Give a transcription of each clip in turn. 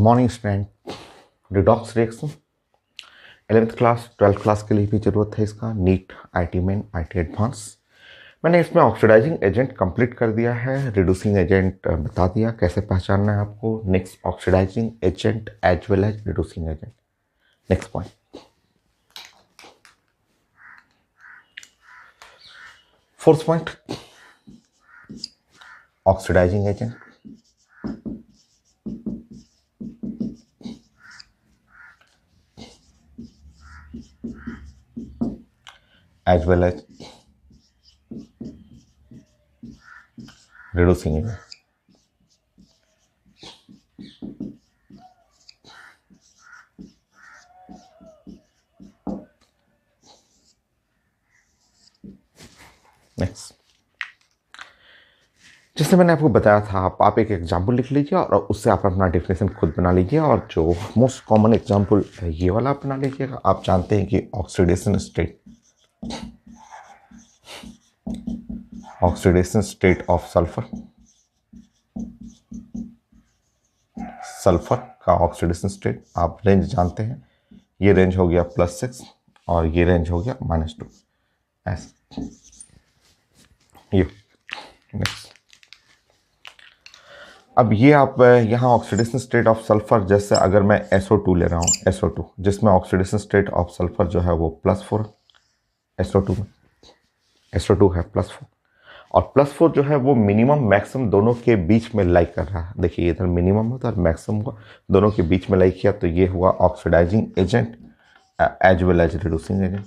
Morning student, redox reaction 11th class 12th class के लिए भी ज़रूरत है इसका। NEET IT main IT advance मैंने इसमें ऑक्सीडाइजिंग एजेंट कंप्लीट कर दिया है, रिड्यूसिंग एजेंट बता दिया कैसे पहचानना है आपको। Next oxidizing agent as well as reducing agent. Next point, fourth point, oxidizing agent as well as reducing agent. Next, जैसे मैंने आपको बताया था, आप एक एग्जाम्पल लिख लीजिए और उससे आप अपना डेफिनेशन खुद बना लीजिए। और जो मोस्ट कॉमन एग्जाम्पल है ये वाला आप बना लीजिएगा। आप जानते हैं कि ऑक्सीडेशन स्टेट ऑफ सल्फर का ऑक्सीडेशन स्टेट आप रेंज जानते हैं। ये रेंज हो गया +6 और ये रेंज हो गया -2 ऐसे। ये नेक्स्ट, अब ये आप यहाँ ऑक्सीडेशन स्टेट ऑफ सल्फर, जैसे अगर मैं SO2 ले रहा हूँ, SO2 जिसमें ऑक्सीडेशन स्टेट ऑफ सल्फर जो है वो +4, SO2 में SO2 है +4 और +4 जो है वो मिनिमम मैक्सिमम दोनों के बीच में लाइक कर रहा है। देखिए इधर मिनिमम होता है और मैक्सिमम हुआ, दोनों के बीच में लाइक किया, तो ये हुआ oxidizing agent as well as reducing agent.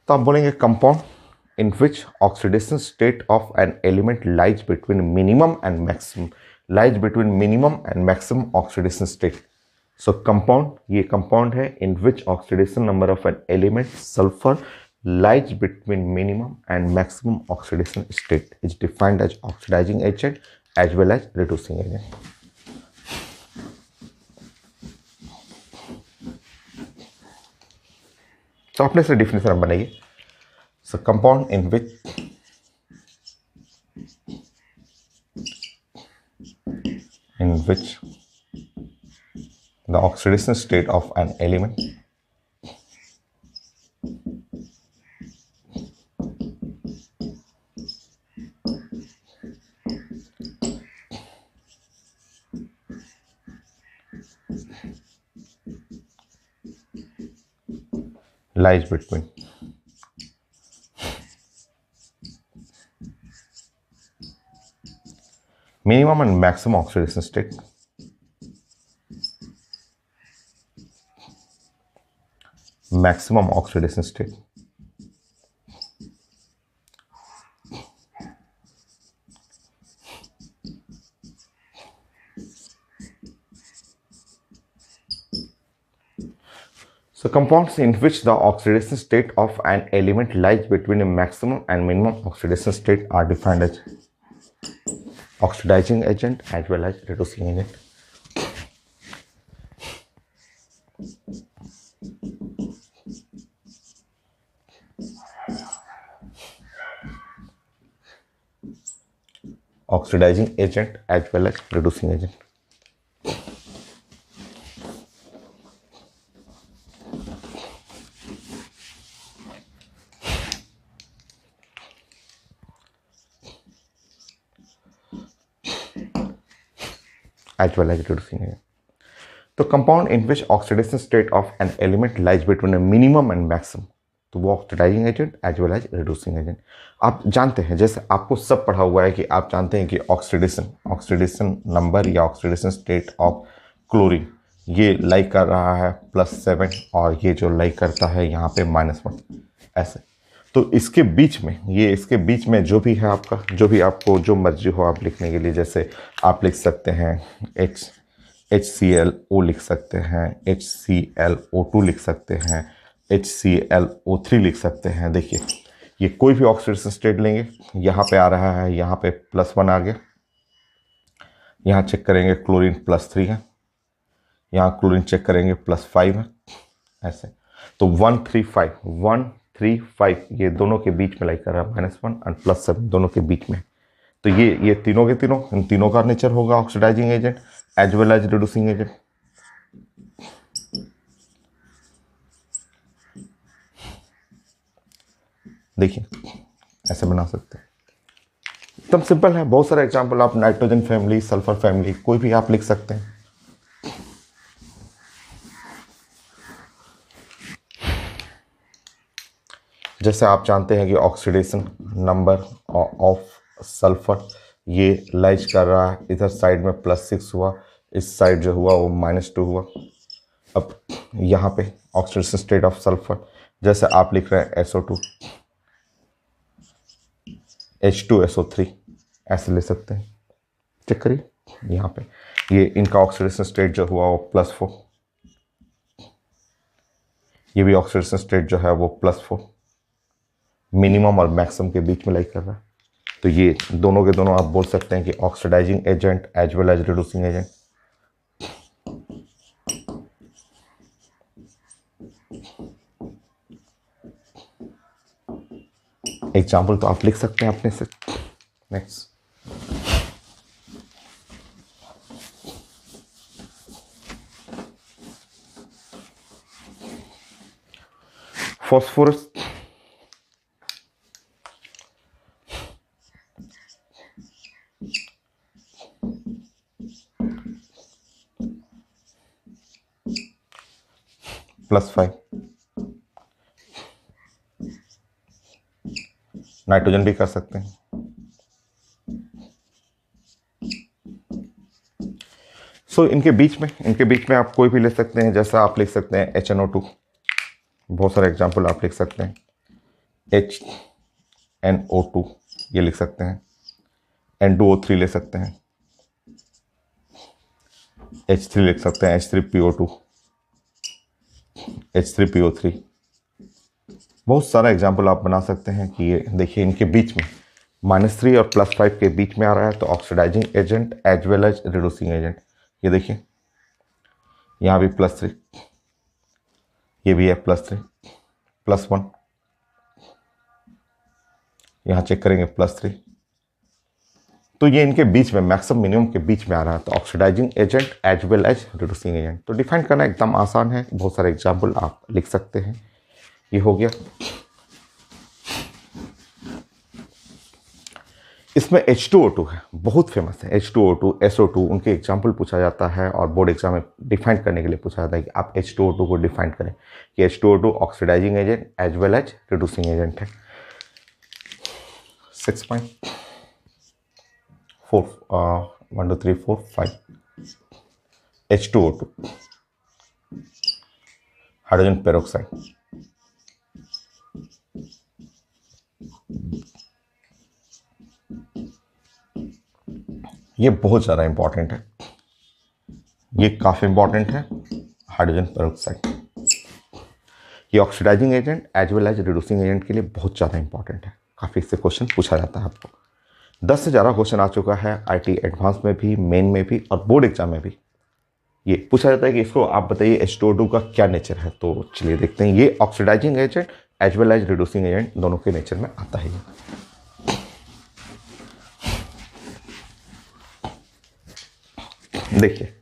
तो आप बोलेंगे compound in which oxidation state of an element lies between minimum and maximum oxidation state. So compound, ये compound है in which oxidation number of an element sulfur lies between minimum and maximum oxidation state is defined as oxidizing agent as well as reducing agent. तो आपने इसे definition बनाइए। So compound in which the oxidation state of an element lies between minimum and maximum oxidation state So compounds in which the oxidation state of an element lies between a maximum and minimum oxidation state are defined as oxidizing agent as well as reducing agent. Oxidizing agent as well as reducing agent. As well as reducing agent. तो compound in which oxidation state of an element lies between a minimum and maximum, तो वो oxidizing agent as well as reducing agent. आप जानते हैं, जैसे आपको सब पढ़ा हुआ है कि आप जानते हैं कि ऑक्सीडेशन नंबर या ऑक्सीडेशन स्टेट ऑफ क्लोरीन ये लाइक कर रहा है +7 और ये जो लाइक करता है यहाँ पे -1 ऐसे। तो इसके बीच में जो भी है आपका, जो भी आपको जो मर्जी हो आप लिखने के लिए, जैसे आप लिख सकते हैं HClO लिख सकते हैं, HClO2 लिख सकते हैं, HClO3 लिख सकते हैं। देखिए ये कोई भी ऑक्सीडेशन स्टेट लेंगे, यहाँ पे आ रहा है, यहाँ पे +1 आ गया, यहाँ चेक करेंगे क्लोरीन +3 है, यहाँ क्लोरीन चेक करेंगे +5 है ऐसे। तो 135 ये दोनों के बीच में लाइक कर रहा है -1 और +7 दोनों के बीच में। तो ये तीनों के तीनों, इन तीनों का नेचर होगा oxidizing agent as well as reducing agent. देखिए ऐसे बना सकते हैं, एकदम सिंपल है। बहुत सारे एग्जांपल, आप नाइट्रोजन फैमिली, सल्फर फैमिली, कोई भी आप लिख सकते हैं। जैसे आप जानते हैं कि ऑक्सीडेशन नंबर ऑफ सल्फर ये लाइज कर रहा है, इधर साइड में +6 हुआ, इस साइड जो हुआ वो -2 हुआ। अब यहाँ पे ऑक्सीडेशन स्टेट ऑफ सल्फर, जैसे आप लिख रहे हैं SO2 H2SO3, ऐसे ले सकते हैं। चेक करिए यहाँ पे, ये इनका ऑक्सीडेशन स्टेट जो हुआ वो +4, ये भी ऑक्सीडेशन स्टेट जो है वो +4, मिनिमम और मैक्सिमम के बीच में लाई कर रहा है। तो ये दोनों के दोनों आप बोल सकते हैं कि oxidizing agent as well as reducing agent. Example तो आप लिख सकते हैं अपने से। नेक्स्ट, फॉस्फोरस +5, नाइट्रोजन भी कर सकते हैं। सो इनके बीच में आप कोई भी ले सकते हैं। जैसा आप लिख सकते हैं HNO2, बहुत सारे एग्जाम्पल आप लिख सकते हैं। HNO2 ये लिख सकते हैं, N2O3 ले सकते हैं, H3 लिख सकते हैं, H3PO2, H3PO3। बहुत सारा एग्जाम्पल आप बना सकते हैं कि ये देखिए इनके बीच में -3 और +5 के बीच में आ रहा है, तो oxidizing agent as well as reducing agent. ये देखिए यहाँ भी +3, ये भी है +3, +1, यहाँ चेक करेंगे +3। तो ये इनके बीच में मैक्सिमम मिनिमम के बीच में आ रहा है, तो oxidizing agent as well as reducing agent. तो डिफाइन करना एकदम आसान है, बहुत सारे एग्जाम्पल आप लिख सकते हैं। ये हो गया। इसमें H2O2 है, बहुत फेमस है H2O2, SO2, उनके एग्जाम्पल पूछा जाता है और बोर्ड एग्जाम में डिफाइन करने के लिए पूछा जाता है कि आप H2O2 को डिफाइन करें कि H2O2 oxidizing agent as well as reducing agent है। 6.4 1 2 3 4 5 H2O2 हाइड्रोजन पेरोक्साइड, ये बहुत ज़्यादा इंपॉर्टेंट है, ये काफ़ी इंपॉर्टेंट है। हाइड्रोजन पेरोक्साइड ये oxidizing agent as well as reducing agent के लिए बहुत ज़्यादा इंपॉर्टेंट है। काफ़ी इससे क्वेश्चन पूछा जाता है आपको। 10 से ज़्यादा क्वेश्चन आ चुका है IT एडवांस में भी, मेन में भी और बोर्ड एग्जाम में भी। ये पूछा जाता है कि इसको आप बताइए H2O2 का क्या नेचर है। तो चलिए देखते हैं। ये oxidizing agent as well as reducing agent दोनों के नेचर में आता है। देखिए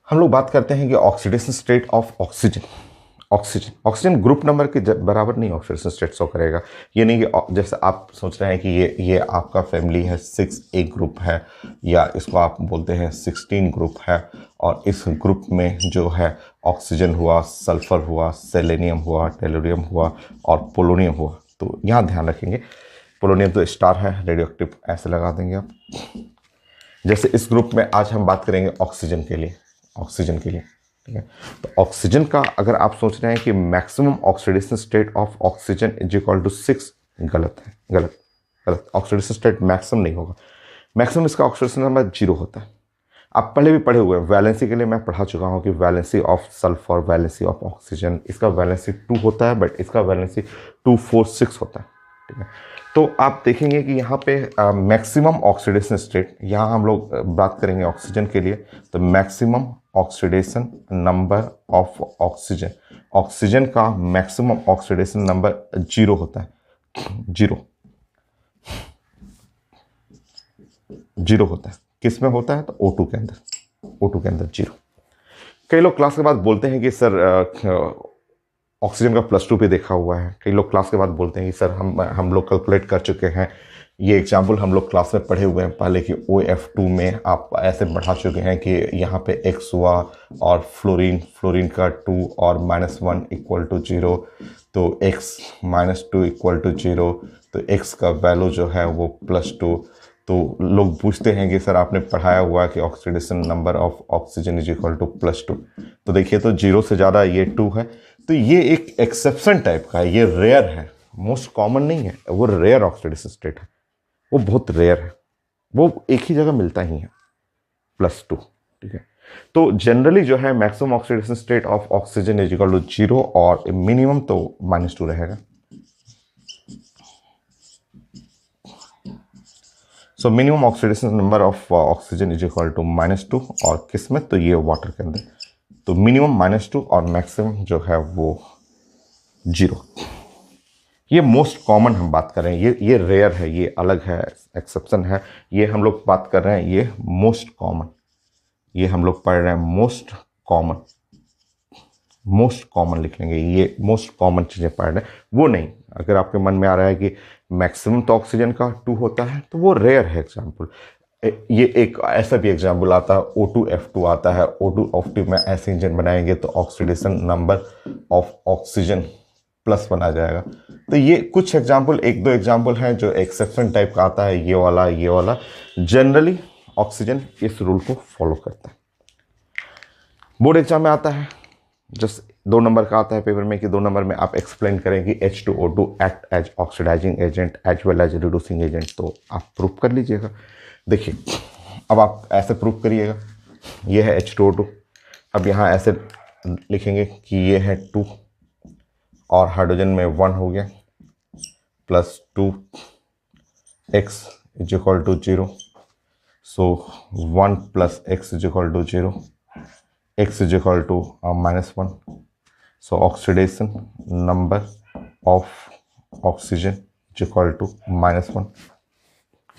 हम लोग बात करते हैं कि oxidation state of oxygen group number के बराबर नहीं ऑक्सीडेशन स्टेट शो करेगा। ये नहीं कि जैसे आप सोच रहे हैं कि ये आपका फैमिली है 6A ग्रुप है, या इसको आप बोलते हैं 16 ग्रुप है, और इस ग्रुप में जो है ऑक्सीजन हुआ, सल्फर हुआ, सेलेनियम हुआ, टेलोरियम हुआ और पोलोनियम हुआ। तो यहाँ ध्यान रखेंगे, पोलोनियम तो स्टार है, रेडियोएक्टिव ऐसे लगा देंगे आप। जैसे इस ग्रुप में आज हम बात करेंगे ऑक्सीजन के लिए, ठीक है। तो ऑक्सीजन का अगर आप सोच रहे हैं कि maximum oxidation state of oxygen is equal to 6, गलत है, गलत। ऑक्सीडेशन स्टेट मैक्सिमम नहीं होगा, मैक्सिमम इसका ऑक्सीडेशन नंबर 0 होता है। आप पहले भी पढ़े हुए हैं, वैलेंसी के लिए मैं पढ़ा चुका हूँ कि valency of sulphur, valency of oxygen, इसका वैलेंसी 2 होता है, बट इसका वैलेंसी 2 4 6 होता है, ठीक है। तो आप देखेंगे कि यहाँ पे मैक्सिमम ऑक्सीडेशन स्टेट, यहाँ हम लोग बात करेंगे ऑक्सीजन के लिए, तो maximum oxidation number of oxygen का मैक्सिमम ऑक्सीडेशन नंबर 0 होता है, 0। जीरो होता है। किस में होता है? तो O2 के अंदर, O2 के अंदर जीरो। कई लोग क्लास के बाद बोलते हैं कि सर ऑक्सीजन का +2 पे देखा हुआ है। कई लोग क्लास के बाद बोलते हैं कि सर हम लोग कैलकुलेट कर चुके हैं, ये एग्जाम्पल हम लोग क्लास में पढ़े हुए हैं पहले कि OF2 में आप ऐसे बढ़ा चुके हैं कि यहाँ पे X हुआ और फ्लोरीन का 2 और -1 = 0, तो X -2 = 0, तो X का वैल्यू जो है वो +2। तो लोग पूछते हैं कि सर आपने पढ़ाया हुआ है कि ऑक्सीडेशन नंबर ऑफ ऑक्सीजन = +2। तो देखिए, तो 0 से ज़्यादा ये 2 है, तो ये एक एक्सेप्शन टाइप का है, ये रेयर है, मोस्ट कॉमन नहीं है, वो रेयर ऑक्सीडेशन स्टेट है, वो बहुत रेयर है, वो एक ही जगह मिलता ही है, +2। ठीक है, तो जनरली जो है maximum oxidation state of oxygen = 0 और मिनिमम तो -2 रहेगा। So minimum oxidation number of oxygen = -2 और किस में? तो ये वाटर के अंदर, तो मिनिमम -2 और मैक्सिमम जो है वो 0। ये मोस्ट कॉमन हम बात कर रहे हैं, ये रेयर है, ये अलग है, एक्सेप्शन है। ये हम लोग बात कर रहे हैं ये मोस्ट कॉमन, ये हम लोग पढ़ रहे हैं मोस्ट कॉमन, मोस्ट कॉमन लिख लेंगे, ये मोस्ट कॉमन चीज़ें पढ़ रहे हैं, वो नहीं। अगर आपके मन में आ रहा है कि मैक्सिमम तो ऑक्सीजन का 2 होता है, तो वो रेयर है एग्जाम्पल। ये एक ऐसा भी एग्जाम्पल आता है, O2F2 आता है, O2F2 में ऐसे इंजन बनाएंगे तो oxidation number of oxygen plus बना जाएगा। तो ये कुछ एग्जाम्पल, एक दो एग्जाम्पल हैं जो एक्सेप्शन टाइप का आता है, ये वाला ये वाला। जनरली ऑक्सीजन इस रूल को फॉलो करता है। बोर्ड एग्जाम में आता है, जस्ट 2 नंबर का आता है पेपर में, कि 2 नंबर में आप एक्सप्लेन करें कि H2O2 act as oxidising agent as well as reducing agent, तो आप प्रूफ कर लीजिएगा। देखिए, अब आप ऐसे प्रूफ करिएगा, ये है H2O2, अब यहाँ ऐसे लिखेंगे कि ये है 2 और हाइड्रोजन में 1 हो गया, +2 x = 0, so 1 + x = 0, x = -1, so oxidation number of oxygen = -1,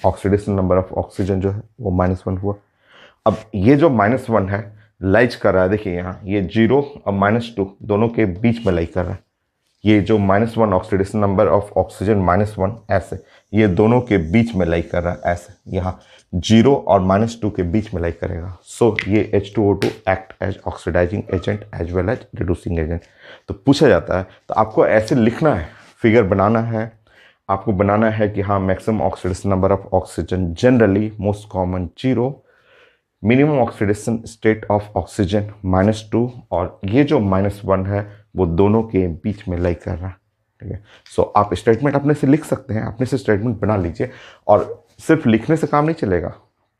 oxidation number of oxygen जो है वो -1 हुआ। अब ये जो -1 है लाइज कर रहा है, देखिए यहाँ ये 0 और -2 दोनों के बीच में लाइज कर रहा है। ये जो -1 ऑक्सीडेशन नंबर ऑफ ऑक्सीजन -1 ऐसे, ये दोनों के बीच में लाइक कर रहा है ऐसे, यहाँ 0 और -2 के बीच में लाइक करेगा। सो ये H2O2 act as oxidising agent as well as reducing agent. तो पूछा जाता है, तो आपको ऐसे लिखना है, फिगर बनाना है, आपको बनाना है कि हाँ maximum oxidation number of oxygen generally most common 0, minimum oxidation state of oxygen -2, और ये जो -1 है वो दोनों के बीच में लाई कर रहा है। ठीक है, सो आप स्टेटमेंट अपने से लिख सकते हैं, अपने से स्टेटमेंट बना लीजिए, और सिर्फ लिखने से काम नहीं चलेगा,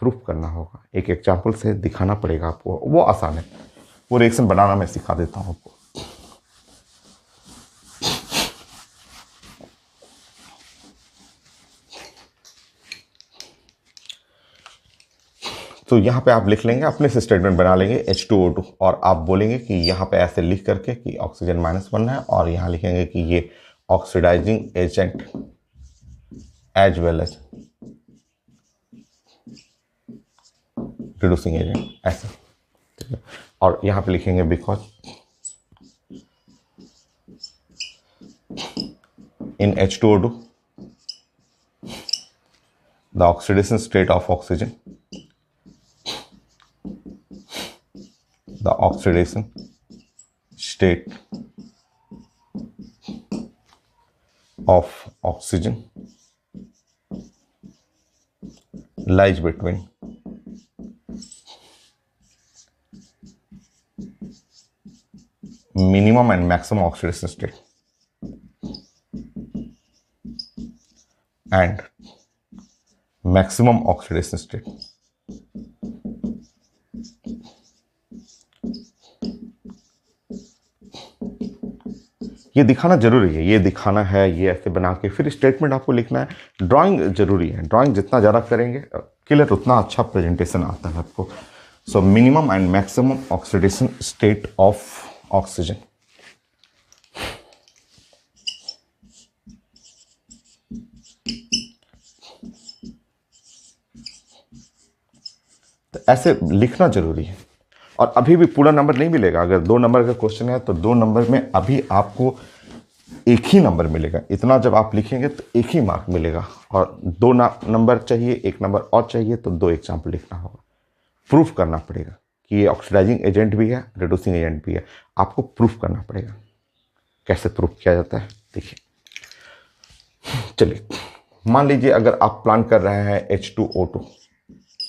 प्रूफ करना होगा, एक एग्जाम्पल से दिखाना पड़ेगा आपको, वो आसान है, वो रिएक्शन बनाना मैं सिखा देता हूँ आपको। तो यहाँ पे आप लिख लेंगे, अपने से स्टेटमेंट बना लेंगे H2O2, और आप बोलेंगे कि यहाँ पे ऐसे लिख करके कि ऑक्सीजन -1 है, और यहाँ लिखेंगे कि ये oxidizing agent as well as reducing agent, ऐसे। ठीक है, और यहाँ पे लिखेंगे because in H2O2 the oxidation state of oxygen, the oxidation state of oxygen lies between minimum and maximum oxidation state and maximum oxidation state. ये दिखाना जरूरी है, ये दिखाना है, ये ऐसे बना के फिर स्टेटमेंट आपको लिखना है। ड्राइंग जरूरी है, ड्राइंग जितना ज़्यादा करेंगे क्लियर उतना अच्छा प्रेजेंटेशन आता है आपको। So minimum and maximum oxidation state of oxygen, ऐसे लिखना जरूरी है। और अभी भी पूरा नंबर नहीं मिलेगा। अगर 2 नंबर का क्वेश्चन है तो 2 नंबर में अभी आपको एक ही नंबर मिलेगा। इतना जब आप लिखेंगे तो एक ही मार्क मिलेगा। और 2 नंबर चाहिए, 1 नंबर और चाहिए, तो 2 एग्जाम्पल लिखना होगा। प्रूफ करना पड़ेगा कि ये ऑक्सीडाइजिंग एजेंट भी है, रिड्यूसिंग एजेंट भी है। आपको प्रूफ करना पड़ेगा। कैसे प्रूफ किया जाता है देखिए। चलिए, मान लीजिए अगर आप प्लान कर रहे हैं H2O2,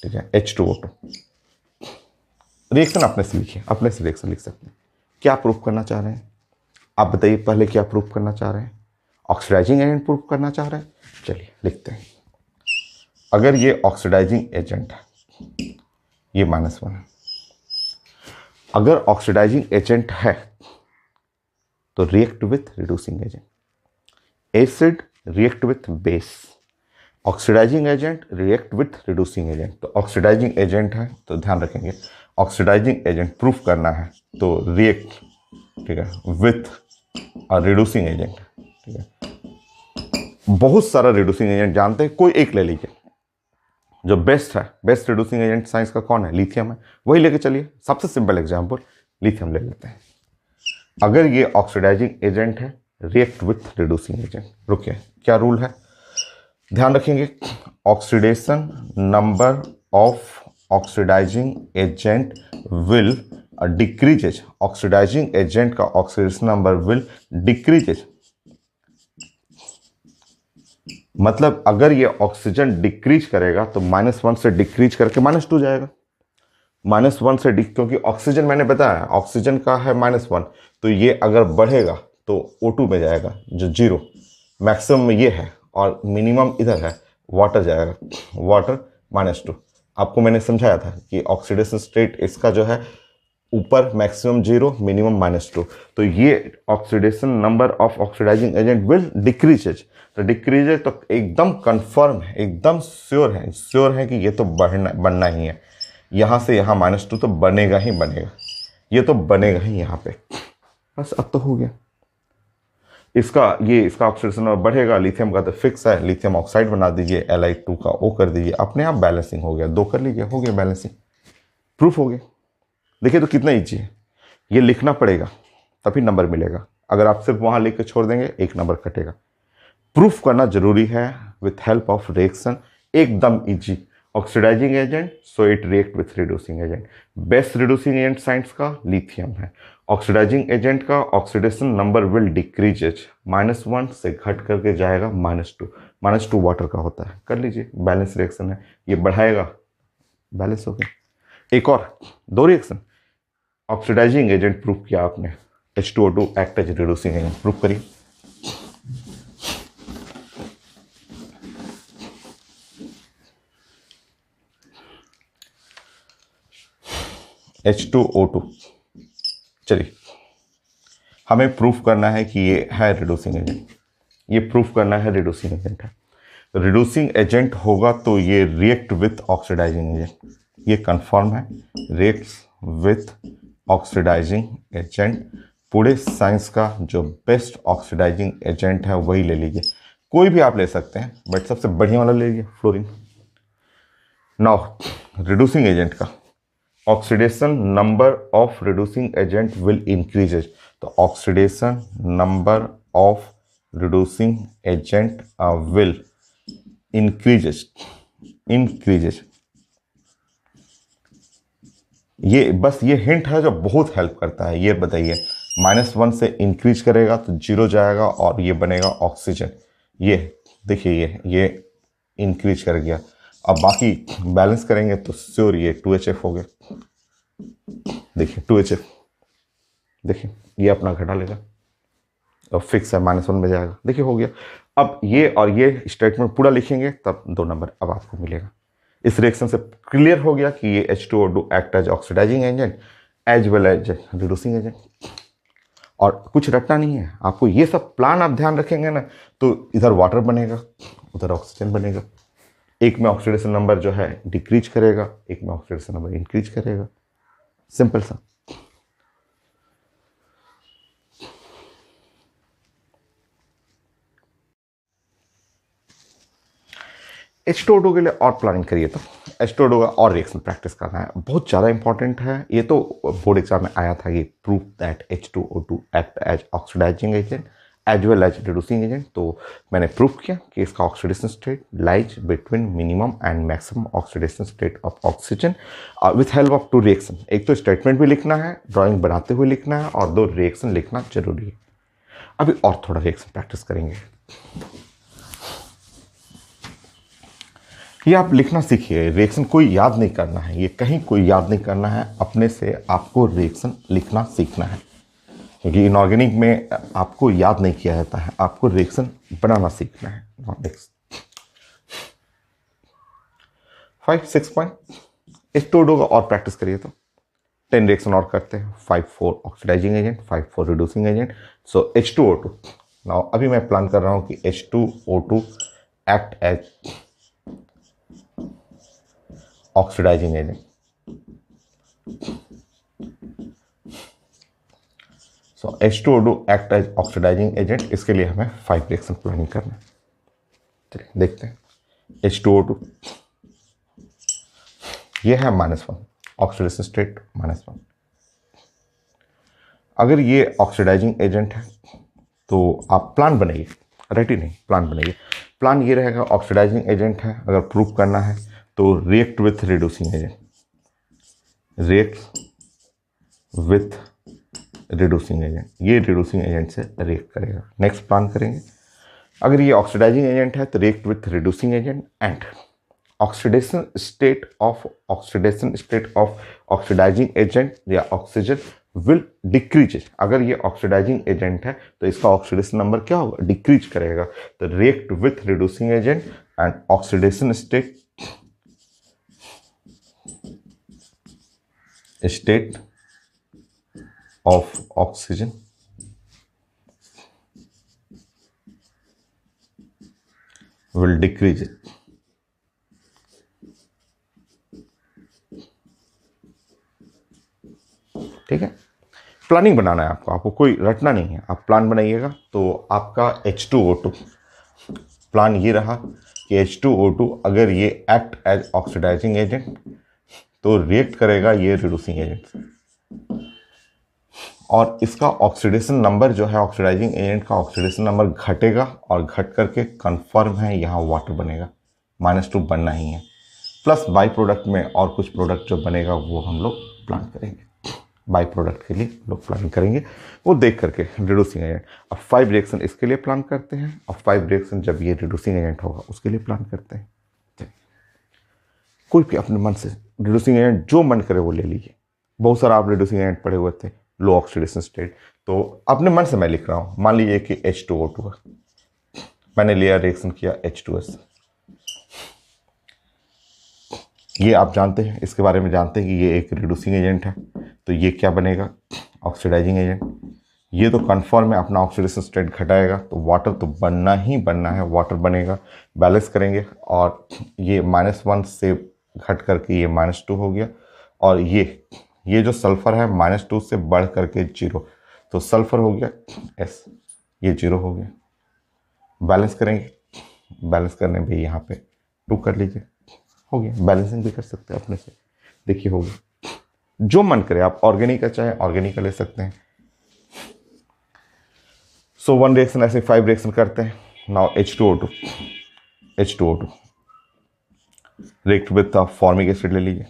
ठीक है, H2O2 रिएक्शन अपने से लिखिए, अपने से रिएक्शन लिख सकते हैं। क्या प्रूफ करना चाह रहे हैं आप बताइए। पहले क्या प्रूफ करना चाह रहे हैं? ऑक्सीडाइजिंग एजेंट प्रूफ करना चाह रहे हैं। चलिए लिखते हैं। अगर ये ऑक्सीडाइजिंग एजेंट है, ये -1 है। अगर ऑक्सीडाइजिंग एजेंट है तो react with reducing agent. Acid react with base, oxidizing agent react with reducing agent. तो ऑक्सीडाइजिंग एजेंट है तो ध्यान रखेंगे ऑक्सीडाइजिंग एजेंट प्रूफ करना है तो रिएक्ट, ठीक है, विथ रिड्यूसिंग एजेंट, ठीक है। बहुत सारा रिड्यूसिंग एजेंट जानते हैं, कोई एक ले लीजिए जो बेस्ट है। बेस्ट रिड्यूसिंग एजेंट साइंस का कौन है? लिथियम है, वही लेके चलिए। सबसे सिंपल एग्जांपल लिथियम ले लेते हैं। अगर ये ऑक्सीडाइजिंग एजेंट है, रिएक्ट विथ रिड्यूसिंग एजेंट। रुकिए, क्या रूल है ध्यान रखेंगे। Oxidation number of oxidizing agent will decreases. Oxidizing agent का ऑक्सीडेशन नंबर विल डिक्रीजेज। मतलब अगर ये ऑक्सीजन डिक्रीज करेगा तो -1 से डिक्रीज करके -2 जाएगा। -1 से क्योंकि ऑक्सीजन मैंने बताया ऑक्सीजन का है -1, तो ये अगर बढ़ेगा तो O2 में जाएगा जो 0 मैक्सिमम में ये है, और मिनिमम इधर है, वाटर जाएगा, वाटर -2। आपको मैंने समझाया था कि ऑक्सीडेशन स्टेट इसका जो है ऊपर मैक्सिमम 0 मिनिमम -2। तो ये oxidation number of oxidizing agent will decreases. तो डिक्रीजेज तो एकदम कंफर्म है, एकदम श्योर है कि ये तो बनना ही है। यहाँ से यहाँ -2 तो बनेगा ही बनेगा, ये तो बनेगा ही यहाँ पे। बस अब तो हो गया। इसका ऑक्सीडेशन नंबर बढ़ेगा। लिथियम का तो फिक्स है, लिथियम ऑक्साइड बना दीजिए, Li2 का O कर दीजिए, अपने आप बैलेंसिंग हो गया। 2 कर लीजिए, हो गया बैलेंसिंग, प्रूफ हो गया। देखिए तो कितना ईजी है। ये लिखना पड़ेगा तभी नंबर मिलेगा। अगर आप सिर्फ वहां लिख के छोड़ देंगे 1 नंबर कटेगा। प्रूफ करना जरूरी है विथ हेल्प ऑफ रिएक्शन, एकदम easy. Oxidizing agent so it react with reducing agent. Best reducing agent science का लिथियम है। ऑक्सीडाइजिंग एजेंट का ऑक्सीडेशन नंबर विल डिक्रीजेज, -1 से घट करके जाएगा -2। -2 वाटर का होता है। कर लीजिए, बैलेंस रिएक्शन है, ये बढ़ाएगा, बैलेंस हो गया। एक और 2 रिएक्शन। ऑक्सीडाइजिंग एजेंट प्रूफ किया आपने, H2O2 act as reducing agent, proof करिए। H2O2, चलिए हमें प्रूफ करना है कि ये है रिड्यूसिंग एजेंट। ये प्रूफ करना है रिड्यूसिंग एजेंट है। रिड्यूसिंग एजेंट होगा तो ये रिएक्ट विथ ऑक्सीडाइजिंग एजेंट, ये कंफर्म है। Reacts with oxidizing agent. पूरे साइंस का जो बेस्ट ऑक्सीडाइजिंग एजेंट है वही ले लीजिए। कोई भी आप ले सकते हैं बट सबसे बढ़िया वाला ले लीजिए, फ्लोरीन। नाउ रिड्यूसिंग एजेंट का oxidation number of reducing agent will increases. तो oxidation number of reducing agent will increases. ये बस ये हिंट है जो बहुत हेल्प करता है। ये बताइए, -1 से इंक्रीज करेगा तो 0 जाएगा और ये बनेगा ऑक्सीजन। ये देखिए ये इंक्रीज कर गया। अब बाकी बैलेंस करेंगे तो श्योर ये 2HF हो गया। देखिए 2HF, देखिए ये अपना घटा लेगा और फिक्स है, -1 में जाएगा। देखिए हो गया। अब ये और ये स्टेटमेंट पूरा लिखेंगे तब 2 नंबर अब आपको मिलेगा। इस रिएक्शन से क्लियर हो गया कि ये H2O2 act as oxidising agent as well as reducing agent. और कुछ रटना नहीं है आपको, ये सब प्लान आप ध्यान रखेंगे ना तो इधर वाटर बनेगा, उधर ऑक्सीजन बनेगा। एक में ऑक्सीडेशन नंबर जो है डिक्रीज करेगा, एक में ऑक्सीडेशन नंबर इंक्रीज करेगा। सिंपल सा। H2O2 के लिए और प्लानिंग करिए तो H2O2 का और रिएक्शन प्रैक्टिस करना है, बहुत ज़्यादा इंपॉर्टेंट है। ये तो बोर्ड एग्जाम में आया था कि prove that H2O2 act as oxidising agent as well as reducing agent. तो मैंने प्रूव किया कि इसका oxidation state lies between minimum and maximum oxidation state of oxygen with help of two reaction. एक तो स्टेटमेंट भी लिखना है, ड्राइंग बनाते हुए लिखना है, और 2 रिएक्शन लिखना जरूरी है। अभी और थोड़ा रिएक्शन प्रैक्टिस करेंगे। ये आप लिखना सीखिए, रिएक्शन कोई याद नहीं करना है, ये कहीं कोई याद नहीं करना है, अपने से आपको रिएक्शन लिखना सीखना है, क्योंकि इनऑर्गेनिक में आपको याद नहीं किया जाता है, आपको रिएक्शन बनाना सीखना है। 5-6 पॉइंट H2O2 का और प्रैक्टिस करिए तो 10 रिएक्शन और करते हैं। 5-4 oxidising agent, 5-4 reducing agent, so H2O2। Now अभी मैं प्लान कर रहा हूँ कि H2O2 act as oxidising agent. So H2O2 act as oxidising agent, इसके लिए हमें 5 रिएक्शन प्लानिंग करना है। चलिए देखते हैं। H2O2 ये है -1, ऑक्सीडेशन स्टेट -1। अगर ये ऑक्सीडाइजिंग एजेंट है तो आप प्लान बनाइए, रेडी नहीं, प्लान बनाइए। प्लान ये रहेगा, ऑक्सीडाइजिंग एजेंट है, अगर प्रूव करना है तो react with reducing agent, react with reducing agent, ये रिड्यूसिंग एजेंट से रिएक्ट करेगा। नेक्स्ट प्लान करेंगे, अगर ये ऑक्सीडाइजिंग एजेंट है तो react with reducing agent and oxidation state of oxidizing agent या ऑक्सीजन विल डिक्रीज। अगर ये ऑक्सीडाइजिंग एजेंट है तो इसका ऑक्सीडेशन नंबर क्या होगा, डिक्रीज करेगा। तो react with reducing agent and oxidation state of oxygen will decrease it। ठीक है, प्लानिंग बनाना है आपको कोई रटना नहीं है, आप प्लान बनाइएगा। तो आपका H2O2 प्लान ये रहा कि H2O2 अगर ये एक्ट एज ऑक्सीडाइजिंग एजेंट तो रिएक्ट करेगा ये रिड्यूसिंग एजेंट से, और इसका ऑक्सीडेशन नंबर जो है, ऑक्सीडाइजिंग एजेंट का ऑक्सीडेशन नंबर घटेगा और घट करके कंफर्म है यहाँ वाटर बनेगा, -2 बनना ही है। प्लस बाई प्रोडक्ट में और कुछ प्रोडक्ट जो बनेगा वो हम लोग प्लान करेंगे, बाई प्रोडक्ट के लिए लोग प्लान करेंगे, वो देख करके रिड्यूसिंग एजेंट। अब 5 रिएक्शन इसके लिए प्लान करते हैं, और 5 रिएक्शन जब ये रिड्यूसिंग एजेंट होगा उसके लिए प्लान करते हैं। कोई भी अपने मन से रिड्यूसिंग एजेंट जो मन करे वो ले लीजिए। बहुत सारा आप रिड्यूसिंग एजेंट पढ़े हुए थे, लो ऑक्सीडेशन स्टेट, तो अपने मन से मैं लिख रहा हूँ। मान लीजिए कि H2O2 है, मैंने लिया, रिएक्शन किया H2S। ये आप जानते हैं, इसके बारे में जानते हैं कि ये एक रिड्यूसिंग एजेंट है, तो ये क्या बनेगा, ऑक्सीडाइजिंग एजेंट। ये तो कन्फर्म है अपना ऑक्सीडेशन स्टेट घटाएगा, तो वाटर तो बनना ही बनना है, वाटर बनेगा। बैलेंस करेंगे और ये -1 से घट करके ये -2 हो गया, और ये जो सल्फर है -2 से बढ़ करके 0, तो सल्फर हो गया S, ये 0 हो गया। बैलेंस करेंगे, बैलेंस करने पे यहाँ पे 2 कर लीजिए, हो गया। बैलेंसिंग भी कर सकते हैं अपने से, देखिए हो गया। जो मन करे आप ऑर्गेनिक का चाहे ऑर्गेनिक का ले सकते हैं। सो 1 रिएक्शन ऐसे 5 रिएक्शन करते हैं। Now H2O2 react with formic acid ले लीजिए।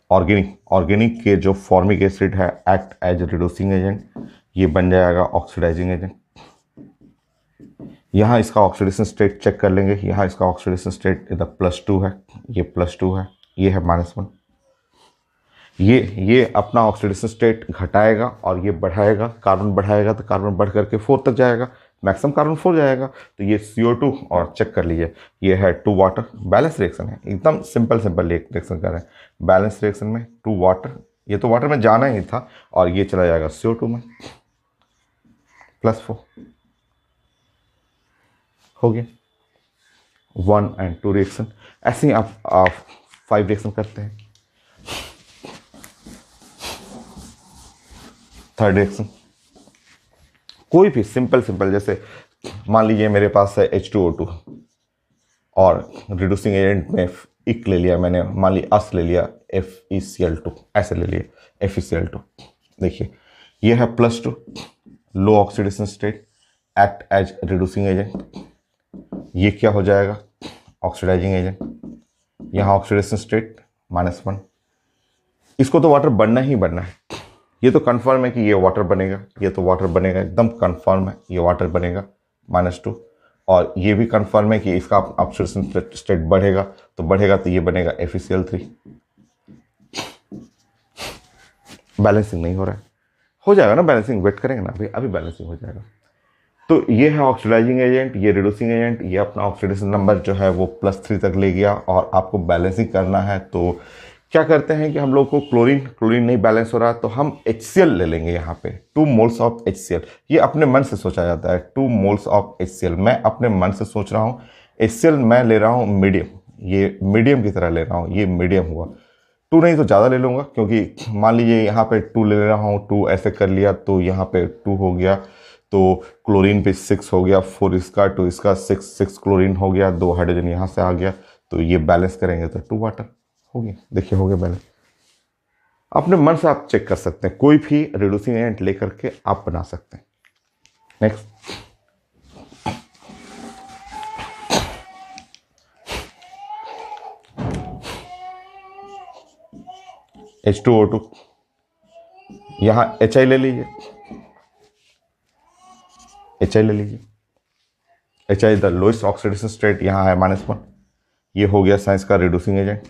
ऑर्गेनिक के जो फॉर्मिक एसिड है एक्ट एज रिड्यूसिंग एजेंट, ये बन जाएगा ऑक्सीडाइजिंग एजेंट। यहाँ इसका ऑक्सीडेशन स्टेट चेक कर लेंगे, यहाँ इसका ऑक्सीडेशन स्टेट इधर +2 है, ये +2 है, ये है -1। ये अपना ऑक्सीडेशन स्टेट घटाएगा और ये बढ़ाएगा, कार्बन बढ़ाएगा तो कार्बन बढ़ करके 4 तक जाएगा, मैक्सिमम कार्बन 4 जाएगा। तो ये CO2, और चेक कर लीजिए ये है 2 वाटर, बैलेंस रिएक्शन है, एकदम सिंपल रिएक्शन कर रहे हैं। बैलेंस रिएक्शन में 2 वाटर, ये तो वाटर में जाना ही था, और ये चला जाएगा CO2 में, +4 हो गया। 1 और 2 रिएक्शन, ऐसे ही आप 5 रिएक्शन करते हैं। 3rd रिएक्शन कोई भी सिंपल, जैसे मान लीजिए मेरे पास है H2O2 और रिड्यूसिंग एजेंट में इक ले लिया मैंने, मान ली अस ले लिया, FeCl2 ऐसे ले लिया FeCl2। देखिए ये है +2, low oxidation state, act as reducing agent. ये क्या हो जाएगा, ऑक्सीडाइजिंग एजेंट। यहाँ ऑक्सीडेशन स्टेट -1। इसको तो वाटर बनना ही बनना है, ये तो कंफर्म है कि ये वाटर बनेगा, ये तो वाटर बनेगा, एकदम कंफर्म है ये वाटर बनेगा -2। और ये भी कंफर्म है कि इसका ऑक्सीडेशन स्टेट बढ़ेगा, तो बढ़ेगा तो ये बनेगा FeCl3। बैलेंसिंग नहीं हो रहा है, हो जाएगा ना बैलेंसिंग, वेट करेंगे ना, अभी बैलेंसिंग हो जाएगा। तो ये है ऑक्सीडाइजिंग एजेंट, ये रिड्यूसिंग एजेंट, ये अपना ऑक्सीडेशन नंबर जो है वो +3 तक ले गया और आपको बैलेंसिंग करना है। तो क्या करते हैं कि हम लोग को क्लोरीन नहीं बैलेंस हो रहा, तो हम HCl ले लेंगे यहाँ पे, 2 मोल्स ऑफ HCl। ये अपने मन से सोचा जाता है, 2 मोल्स ऑफ HCl। मैं अपने मन से सोच रहा हूँ, HCl मैं ले रहा हूँ मीडियम, ये मीडियम की तरह ले रहा हूँ, ये मीडियम हुआ। 2 नहीं तो ज़्यादा ले लूँगा, क्योंकि मान लीजिए यहाँ पे 2 ले रहा हूँ, 2 ऐसे कर लिया तो यहाँ पे 2 हो गया, तो क्लोरीन पे 6 हो गया, 4 इसका 2 इसका 6 क्लोरीन हो गया, 2 हाइड्रोजन यहाँ से आ गया, तो ये बैलेंस करेंगे तो 2 वाटर हो गया। देखिए हो गया बैलेंस। अपने मन से आप चेक कर सकते हैं, कोई भी रिड्यूसिंग एजेंट लेकर के आप बना सकते हैं। नेक्स्ट H2O2, यहाँ HI ले लीजिए, HI ले लीजिए, HI the lowest oxidation state यहाँ है -1। ये हो गया साइंस का रिड्यूसिंग एजेंट।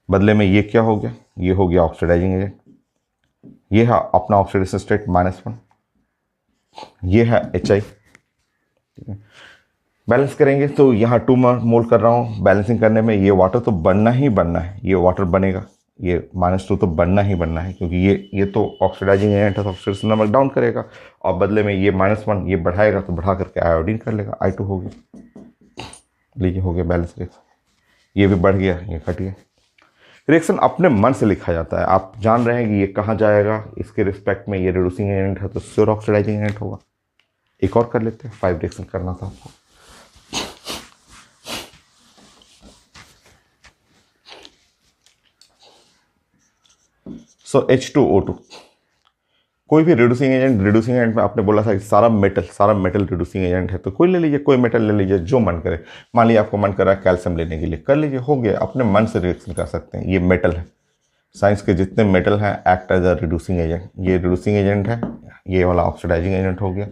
बदले में ये क्या हो गया, ये हो गया ऑक्सीडाइजिंग एजेंट। ये है अपना ऑक्सीडेशन स्टेट -1, ये है HI। बैलेंस करेंगे तो यहाँ 2 मोल कर रहा हूँ, बैलेंसिंग करने में ये वाटर तो बनना ही बनना है, ये वाटर बनेगा, ये -2 तो बनना ही बनना है, क्योंकि ये तो ऑक्सीडाइजिंग एजेंट है, तो ऑक्सीडेशन नंबर डाउन करेगा, और बदले में ये -1 ये बढ़ाएगा, तो बढ़ा करके आयोडीन कर लेगा, I2 हो गया। लीजिए हो गया बैलेंस रिएक्शन, ये भी बढ़ गया, ये घट गया। रिएक्शन अपने मन से लिखा जाता है, आप जान रहे हैं कि ये कहाँ जाएगा, इसके रिस्पेक्ट में ये रिड्यूसिंग एजेंट है तो श्योर ऑक्सीडाइजिंग एजेंट होगा। एक और कर लेते हैं, 5 रिएक्शन करना था आपको। सो H2O2, कोई भी रिड्यूसिंग एजेंट में आपने बोला था कि सारा मेटल रिड्यूसिंग एजेंट है, तो कोई ले लीजिए, कोई मेटल ले लीजिए जो मन करे। मान लीजिए आपको मन कर रहा है कैल्शियम लेने के लिए, कर लीजिए, हो गया, अपने मन से रिएक्शन कर सकते हैं। ये मेटल है, साइंस के जितने मेटल हैं act as a reducing agent. ये रिड्यूसिंग एजेंट है, ये वाला ऑक्सीडाइजिंग एजेंट हो गया।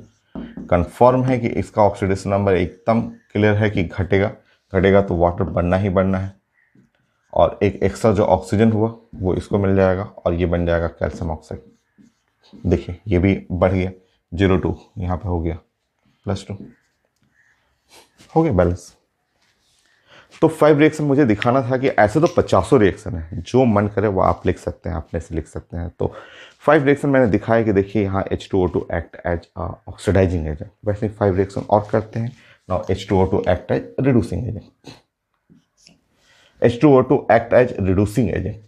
कंफर्म है कि इसका ऑक्सीडेशन नंबर एकदम क्लियर है कि घटेगा तो वाटर बनना ही बनना है, और एक एक्स्ट्रा जो ऑक्सीजन हुआ वो इसको मिल जाएगा, और ये बन जाएगा कैल्शियम ऑक्साइड। देखिए ये भी बढ़ गया, 0.2 यहाँ पे हो गया, +2 हो गया बैलेंस। तो 5 रिएक्शन मुझे दिखाना था कि ऐसे तो 50 रिएक्शन है, जो मन करे वो आप लिख सकते हैं, अपने से लिख सकते हैं। तो 5 रिएक्शन मैंने दिखाया कि देखिए यहाँ H2O2 act as oxidising agent. वैसे 5 रिएक्शन और करते हैं। Now H2O2 act as reducing agent, H2O2 act as reducing agent.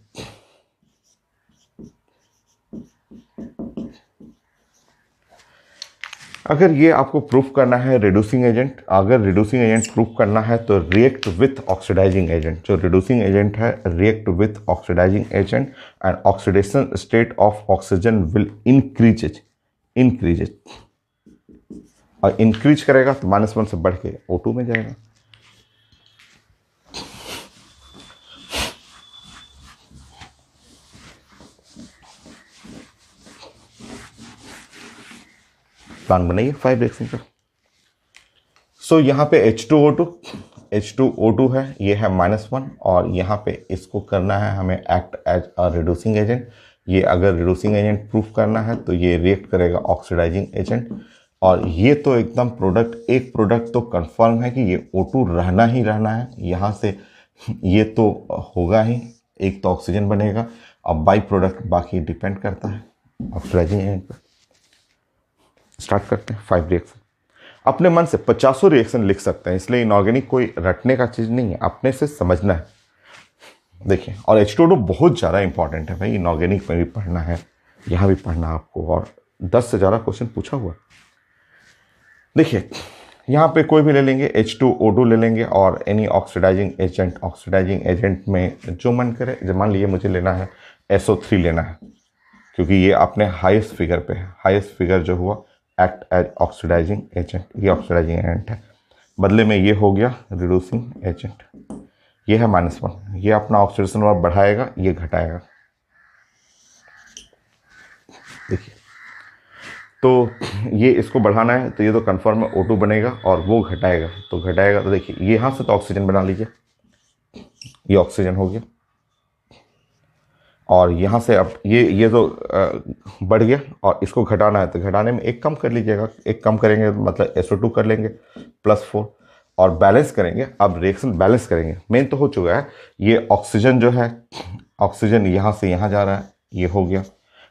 अगर ये आपको प्रूफ करना है रिड्यूसिंग एजेंट, अगर रिड्यूसिंग एजेंट प्रूफ करना है तो रिएक्ट विथ ऑक्सीडाइजिंग एजेंट। जो रिड्यूसिंग एजेंट है react with oxidizing agent and oxidation state of oxygen will increase और इंक्रीज करेगा तो -1 से बढ़ के O2 में जाएगा। प्लान बनाइए 5 रिएक्शन का। सो यहाँ पे H2O2 है, ये है -1, और यहाँ पे इसको करना है हमें act as a reducing agent. ये अगर रिड्यूसिंग एजेंट प्रूफ करना है तो ये रिएक्ट करेगा ऑक्सीडाइजिंग एजेंट, और ये तो एकदम एक प्रोडक्ट तो कंफर्म है कि ये O2 रहना ही रहना है यहाँ से, ये तो होगा ही, एक तो ऑक्सीजन बनेगा और बाई प्रोडक्ट बाकी डिपेंड करता है ऑक्सीडाइजिंग एजेंट पर। स्टार्ट करते हैं 5 रिएक्शन। अपने मन से 50 रिएक्शन लिख सकते हैं, इसलिए इनऑर्गेनिक कोई रटने का चीज़ नहीं है, अपने से समझना है। देखिए, और H2O2 बहुत ज़्यादा इंपॉर्टेंट है भाई, इनऑर्गेनिक में भी पढ़ना है, यहाँ भी पढ़ना आपको, और 10 से ज़्यादा क्वेश्चन पूछा हुआ। देखिए यहाँ पे कोई भी ले लेंगे, H2O2 ले लेंगे और एनी ऑक्सीडाइजिंग एजेंट में जो मन करे। जब मान लीजिए मुझे लेना है SO3 लेना है, क्योंकि ये अपने हाईएस्ट फिगर पे है। हाईएस्ट फिगर जो हुआ एक्ट एज ऑक्सीडाइजिंग एजेंट, ये ऑक्सीडाइजिंग एजेंट है। बदले में ये हो गया रिड्यूसिंग एजेंट, ये है -1। ये अपना ऑक्सीडेशन नंबर बढ़ाएगा, ये घटाएगा। देखिए, तो ये इसको बढ़ाना है तो ये तो कन्फर्म है O2 बनेगा, और वो घटाएगा तो घटाएगा। तो देखिए यहाँ से तो ऑक्सीजन बना लीजिए, ये ऑक्सीजन हो गया, और यहाँ से अब ये तो बढ़ गया, और इसको घटाना है तो घटाने में एक कम कर लीजिएगा। एक कम करेंगे मतलब SO2 कर लेंगे +4, और बैलेंस करेंगे। अब रिएक्शन बैलेंस करेंगे, मेन तो हो चुका है। ये ऑक्सीजन जो है, ऑक्सीजन यहाँ से यहाँ जा रहा है, ये हो गया।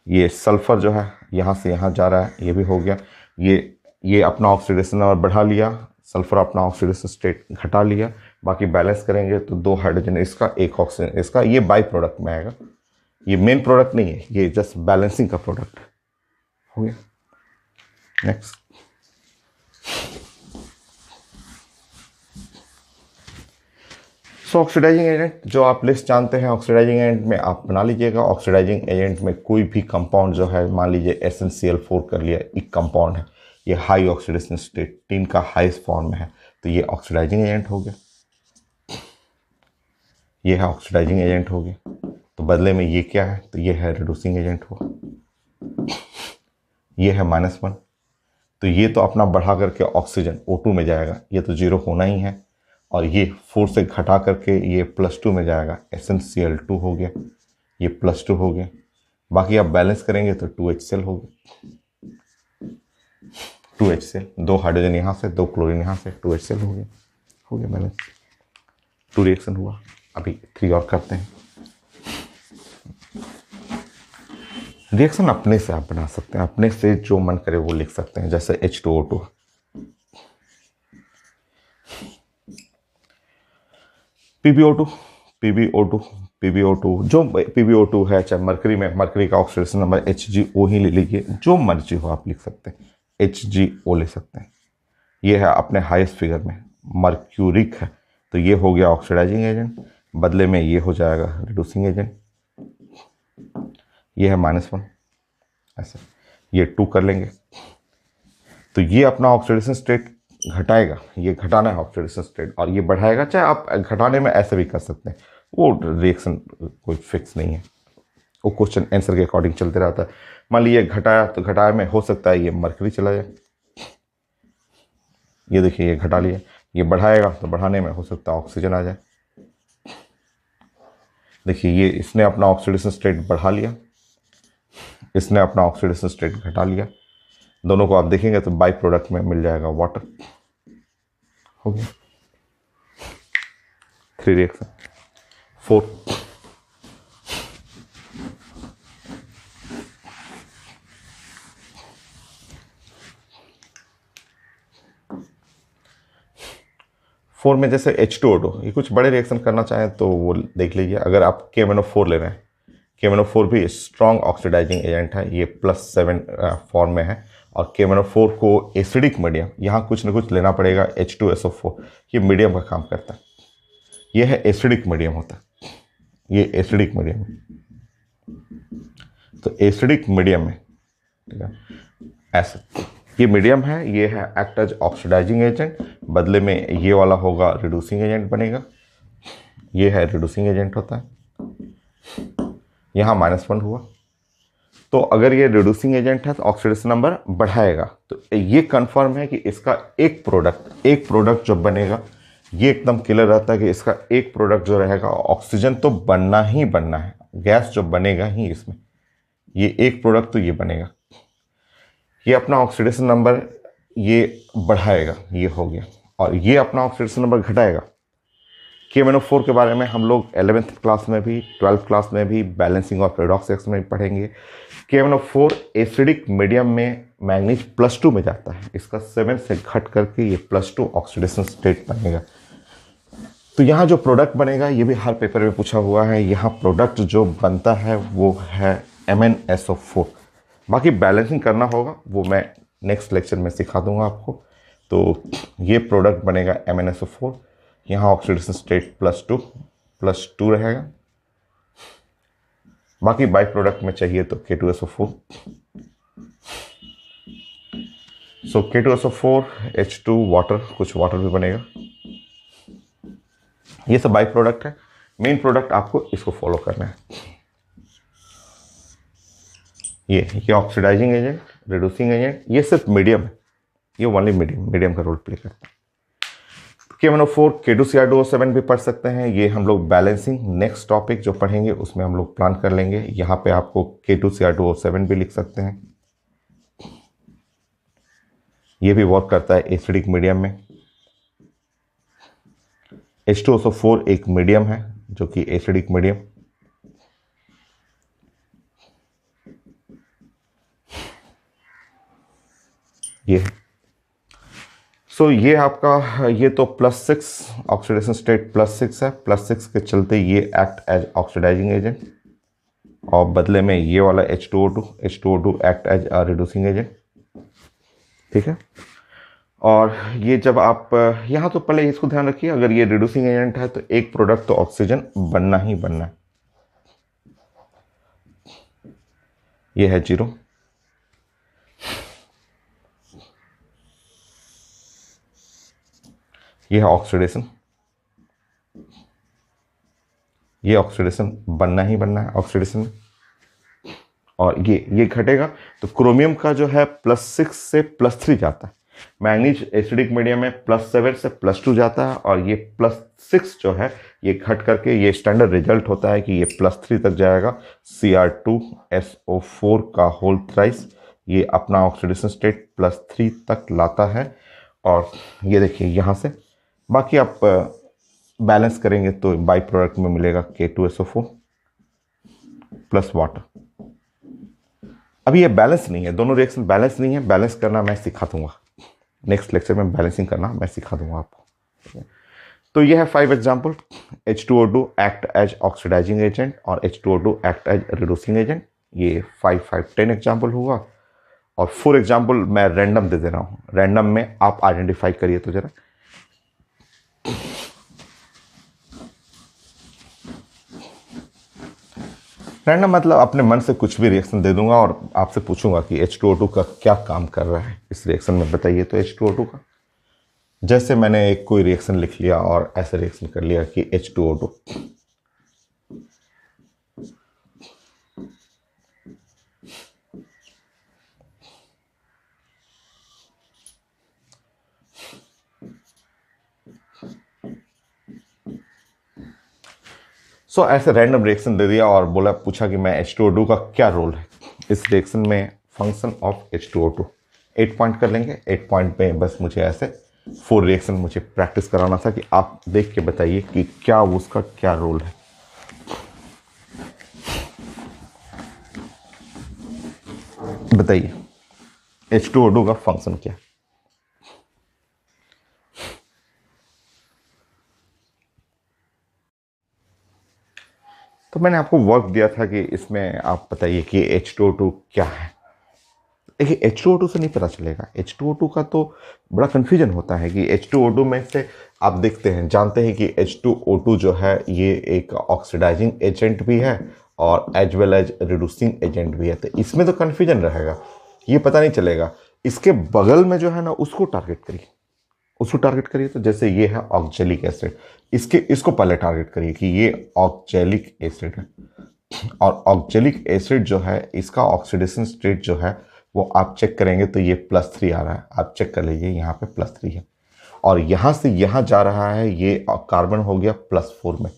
ये सल्फर जो है यहाँ से यहाँ जा रहा है, ये भी हो गया। ये अपना ऑक्सीडेशन नंबर बढ़ा लिया, सल्फर अपना ऑक्सीडेशन स्टेट घटा लिया। बाकी बैलेंस करेंगे तो 2 हाइड्रोजन इसका, 1 ऑक्सीजन इसका, ये बाई प्रोडक्ट में आएगा। ये मेन प्रोडक्ट नहीं है, ये जस्ट बैलेंसिंग का प्रोडक्ट हो गया। नेक्स्ट, ऑक्सीडाइजिंग एजेंट जो आप लिस्ट जानते हैं, ऑक्सीडाइजिंग एजेंट में आप बना लीजिएगा। ऑक्सीडाइजिंग एजेंट में कोई भी कंपाउंड जो है, मान लीजिए SnCl4 कर लिया, एक कंपाउंड है, ये हाई ऑक्सीडेशन स्टेट 3 का हाईएस्ट फॉर्म में है, तो ये ऑक्सीडाइजिंग एजेंट हो गया। ये है ऑक्सीडाइजिंग एजेंट हो गया। तो बदले में ये क्या है, तो ये है रिड्यूसिंग एजेंट हुआ। ये है -1, तो ये तो अपना बढ़ा करके ऑक्सीजन O2 में जाएगा, ये तो 0 होना ही है। और ये 4 से घटा करके ये +2 में जाएगा, SnCl2 हो गया, ये +2 हो गया। बाकी आप बैलेंस करेंगे तो 2HCl हो गया। 2HCl, 2 हाइड्रोजन यहाँ से, 2 क्लोरीन यहाँ से, 2HCl हो गया बैलेंस। 2 रिएक्शन हुआ। अभी 3 और करते हैं। रिएक्शन अपने से आप बना सकते हैं, अपने से जो मन करे वो लिख सकते हैं। जैसे H2O2, PbO2 जो PbO2 है, चाहे मरकरी में, मरकरी का ऑक्सीडेशन नंबर HgO ही ले लीजिए, जो मर्जी हो आप लिख सकते हैं, HgO ले सकते हैं। ये है अपने हाईएस्ट फिगर में, मर्क्यूरिक है, तो ये हो गया ऑक्सीडाइजिंग एजेंट। बदले में ये हो जाएगा रिड्यूसिंग एजेंट। ये है -1, ऐसे ये 2 कर लेंगे तो ये अपना ऑक्सीडेशन स्टेट घटाएगा, ये घटाना है ऑक्सीडेशन स्टेट, और ये बढ़ाएगा। चाहे आप घटाने में ऐसे भी कर सकते हैं, वो रिएक्शन कोई फिक्स नहीं है, वो क्वेश्चन आंसर के अकॉर्डिंग चलते रहता है। मान लीजिए घटाया तो घटाया में हो सकता है ये मरकरी चला जाए, ये देखिए ये घटा लिया। ये बढ़ाएगा तो बढ़ाने में हो सकता है ऑक्सीजन आ जाए। देखिए ये इसने अपना ऑक्सीडेशन स्टेट बढ़ा लिया, इसने अपना ऑक्सीडेशन स्टेट घटा लिया। दोनों को आप देखेंगे तो बाई प्रोडक्ट में मिल जाएगा वाटर। हो गया 3 रिएक्शन। 4, में जैसे H2O2, ये कुछ बड़े रिएक्शन करना चाहें तो वो देख लीजिए। अगर आप KMnO4 ले रहे हैं, KMnO4 भी स्ट्रॉन्ग ऑक्सीडाइजिंग एजेंट है, ये +7 फॉर्म में है। और KMnO4 को एसिडिक मीडियम, यहाँ कुछ ना कुछ लेना पड़ेगा, H2SO4, ये मीडियम का काम करता है। ये है एसिडिक मीडियम होता है, ये एसिडिक मीडियम। तो एसिडिक मीडियम में, ठीक है, ऐसे ये मीडियम है, ये है एक्ट एज ऑक्सीडाइजिंग एजेंट। बदले में ये वाला होगा रिड्यूसिंग एजेंट बनेगा, ये है रिड्यूसिंग एजेंट होता है। यहाँ -1 हुआ, तो अगर ये रिड्यूसिंग एजेंट है तो ऑक्सीडेशन नंबर बढ़ाएगा। तो ये कंफर्म है कि इसका एक प्रोडक्ट जो बनेगा, ये एकदम क्लियर रहता है कि इसका एक प्रोडक्ट जो रहेगा, ऑक्सीजन तो बनना ही बनना है, गैस जो बनेगा ही इसमें, ये एक प्रोडक्ट तो ये बनेगा। ये अपना ऑक्सीडेशन नंबर ये बढ़ाएगा, ये हो गया, और ये अपना ऑक्सीडेशन नंबर घटाएगा। KMnO4 के बारे में हम लोग 11th क्लास में भी, 12th क्लास में भी, बैलेंसिंग और पैराडॉक्स में भी पढ़ेंगे। KMnO4 एसिडिक मीडियम में मैंगनीज +2 में जाता है, इसका 7 से घट करके ये +2 ऑक्सीडेशन स्टेट बनेगा। तो यहाँ जो प्रोडक्ट बनेगा, ये भी हर पेपर में पूछा हुआ है, यहाँ प्रोडक्ट जो बनता है वो है MnSO4। बाकी बैलेंसिंग करना होगा, वो मैं नेक्स्ट लेक्चर में सिखा दूंगा आपको। तो ये प्रोडक्ट बनेगा MnSO4, यहाँ ऑक्सीडेशन स्टेट +2 रहेगा। बाकी बाई प्रोडक्ट में चाहिए तो K2SO4, सो K2SO4 H2 वाटर, कुछ वाटर भी बनेगा। ये सब बाई प्रोडक्ट है। मेन प्रोडक्ट आपको इसको फॉलो करना है। ये ऑक्सीडाइजिंग एजेंट, रिड्यूसिंग एजेंट, ये सिर्फ मीडियम है, ये ओनली मीडियम का रोल प्ले करता है। K1O4 K2Cr2O7 भी पढ़ सकते हैं। ये हम लोग बैलेंसिंग नेक्स्ट टॉपिक जो पढ़ेंगे उसमें हम लोग प्लान कर लेंगे। यहाँ पे आपको K2Cr2O7 भी लिख सकते हैं। ये भी वर्क करता है एसिडिक मीडियम में। H2SO4 एक मीडियम है जो कि एसिडिक मीडियम। ये है। सो ये आपका, ये तो +6 ऑक्सीडेशन स्टेट +6 है। +6 के चलते ये एक्ट एज ऑक्सीडाइजिंग एजेंट, और बदले में ये वाला H2O2 act as reducing agent. ठीक है। और ये जब आप यहाँ, तो पहले इसको ध्यान रखिए, अगर ये रिड्यूसिंग एजेंट है तो एक प्रोडक्ट तो ऑक्सीजन बनना ही बनना है। ये है 0। ये है ऑक्सीडेशन, ये ऑक्सीडेशन बनना ही बनना है ऑक्सीडेशन में। और ये घटेगा तो क्रोमियम का जो है +6 से +3 जाता है। मैंगनीज एसिडिक मीडियम में +7 से +2 जाता है, और ये +6 जो है ये घट करके ये स्टैंडर्ड रिजल्ट होता है कि ये +3 तक जाएगा। Cr2SO4 का होल थ्राइस ये अपना ऑक्सीडेशन स्टेट +3 तक लाता है। और ये देखिए यहाँ से, बाकी आप बैलेंस करेंगे तो बाई प्रोडक्ट में मिलेगा K2SO4 प्लस वाटर। अभी ये बैलेंस नहीं है, दोनों रिएक्शन बैलेंस नहीं है। बैलेंस करना मैं सिखा दूंगा नेक्स्ट लेक्चर में, बैलेंसिंग करना मैं सिखा दूंगा आपको। तो ये है 5 example. H2O2 act as oxidising agent और H2O2 act as reducing agent. ये 5 एग्जाम्पल हुआ, और 4 एग्जाम्पल मैं रैंडम दे रहा हूँ। रैंडम में आप आइडेंटिफाई करिए तो जरा। रैंडम मतलब अपने मन से कुछ भी रिएक्शन दे दूंगा और आपसे पूछूंगा कि H2O2 का क्या काम कर रहा है इस रिएक्शन में, बताइए तो H2O2 का। जैसे मैंने एक कोई रिएक्शन लिख लिया और ऐसे रिएक्शन कर लिया कि H2O2, ऐसे रैंडम रिएक्शन दे दिया और बोला, पूछा कि मैं H2O2 का क्या रोल है इस रिएक्शन में, फंक्शन ऑफ H2O2। 8 पॉइंट कर लेंगे। 8 पॉइंट में बस मुझे ऐसे 4 रिएक्शन मुझे प्रैक्टिस कराना था कि आप देख के बताइए कि क्या उसका क्या रोल है। बताइए H2O2 का फंक्शन क्या है। तो मैंने आपको वर्क दिया था कि इसमें आप बताइए कि H2O2 क्या है। देखिए H2O2 से नहीं पता चलेगा। H2O2 का तो बड़ा कन्फ्यूजन होता है कि H2O2 में से आप देखते हैं, जानते हैं कि H2O2 जो है ये एक ऑक्सीडाइजिंग एजेंट भी है और as well as reducing agent भी है। तो इसमें तो कन्फ्यूजन रहेगा, ये पता नहीं चलेगा। इसके बगल में जो है ना उसको टारगेट करिए, उसको टारगेट करिए। तो जैसे ये है ऑक्जेलिक एसिड, इसको पहले टारगेट करिए कि ये ऑक्जेलिक एसिड है। और ऑक्जेलिक एसिड जो है इसका ऑक्सीडेशन स्टेट जो है वो आप चेक करेंगे तो ये +3 आ रहा है। आप चेक कर लीजिए, यहाँ पे +3 है, और यहाँ से यहाँ जा रहा है, ये कार्बन हो गया +4 में।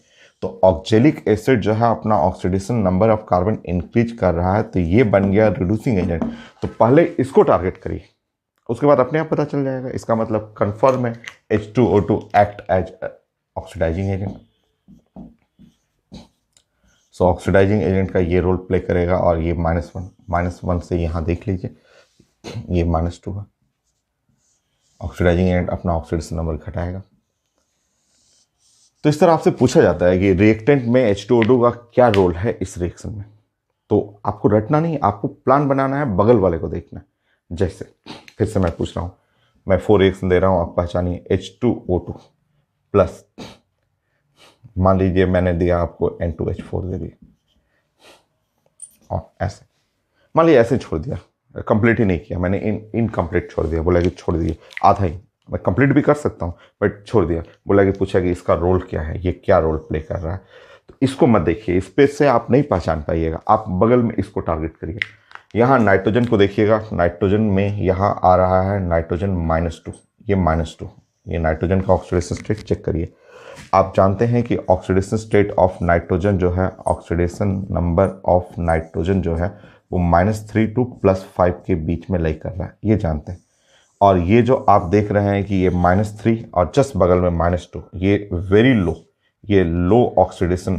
तो ऑक्जेलिक एसिड जो है अपना oxidation number of carbon increase कर रहा है, तो ये बन गया रिड्यूसिंग एजेंट। तो पहले इसको टारगेट करिए, उसके बाद अपने आप पता चल जाएगा। इसका मतलब कंफर्म है H2O2 act as oxidising agent. So oxidising agent का ये रोल प्ले करेगा। और ये -1 से यहाँ देख लीजिए, ये -2 है। ऑक्सीडाइजिंग एजेंट अपना ऑक्सीडेशन नंबर घटाएगा। तो इस तरह आपसे पूछा जाता है कि रिएक्टेंट में H2O2 का क्या रोल है इस रिएक्शन में। तो आपको रटना नहीं, आपको प्लान बनाना है, बगल वाले को देखना है। जैसे फिर से मैं पूछ रहा हूँ, मैं 4 रिएक्शन दे रहा हूँ, आप पहचानिए H2O2 प्लस, मान लीजिए मैंने दिया आपको N2H4 दे दिया, और ऐसे मान लीजिए ऐसे छोड़ दिया, कंप्लीट ही नहीं किया मैंने, इनकम्प्लीट छोड़ दिया, बोला कि छोड़ दिए आधा ही, मैं कंप्लीट भी कर सकता हूँ बट छोड़ दिया, बोला कि पूछा कि इसका रोल क्या है, ये क्या रोल प्ले कर रहा है। तो इसको मत देखिए, स्पेस से आप नहीं पहचान पाइएगा, आप बगल में इसको टारगेट करिए। यहाँ नाइट्रोजन को देखिएगा, नाइट्रोजन में यहाँ आ रहा है नाइट्रोजन -2, ये -2, ये नाइट्रोजन का ऑक्सीडेशन स्टेट चेक करिए। आप जानते हैं कि ऑक्सीडेशन स्टेट ऑफ नाइट्रोजन जो है, ऑक्सीडेशन नंबर ऑफ नाइट्रोजन जो है वो -3 to +5 के बीच में लाई कर रहा है, ये जानते हैं। और ये जो आप देख रहे हैं कि ये -3 और जस्ट बगल में -2, ये वेरी लो, ये low oxidation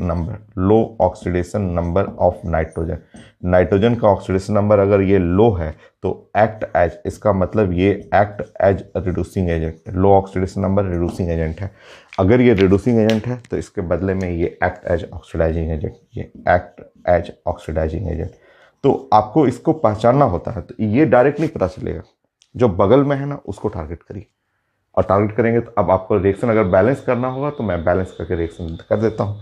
number of nitrogen. Nitrogen का ऑक्सीडेशन नंबर अगर ये लो है तो एक्ट एज, इसका मतलब ये एक्ट एज रिड्यूसिंग एजेंट, लो ऑक्सीडेशन नंबर रिड्यूसिंग एजेंट है। अगर ये रिड्यूसिंग एजेंट है तो इसके बदले में ये एक्ट एज ऑक्सीडाइजिंग एजेंट, ये एक्ट एज ऑक्सीडाइजिंग एजेंट। तो आपको इसको पहचानना होता है, तो ये डायरेक्ट नहीं पता चलेगा, जो बगल में है ना उसको टारगेट करिए, और टारगेट करेंगे तो अब आपको रिएक्शन अगर बैलेंस करना होगा तो मैं बैलेंस करके रिएक्शन कर देता हूँ।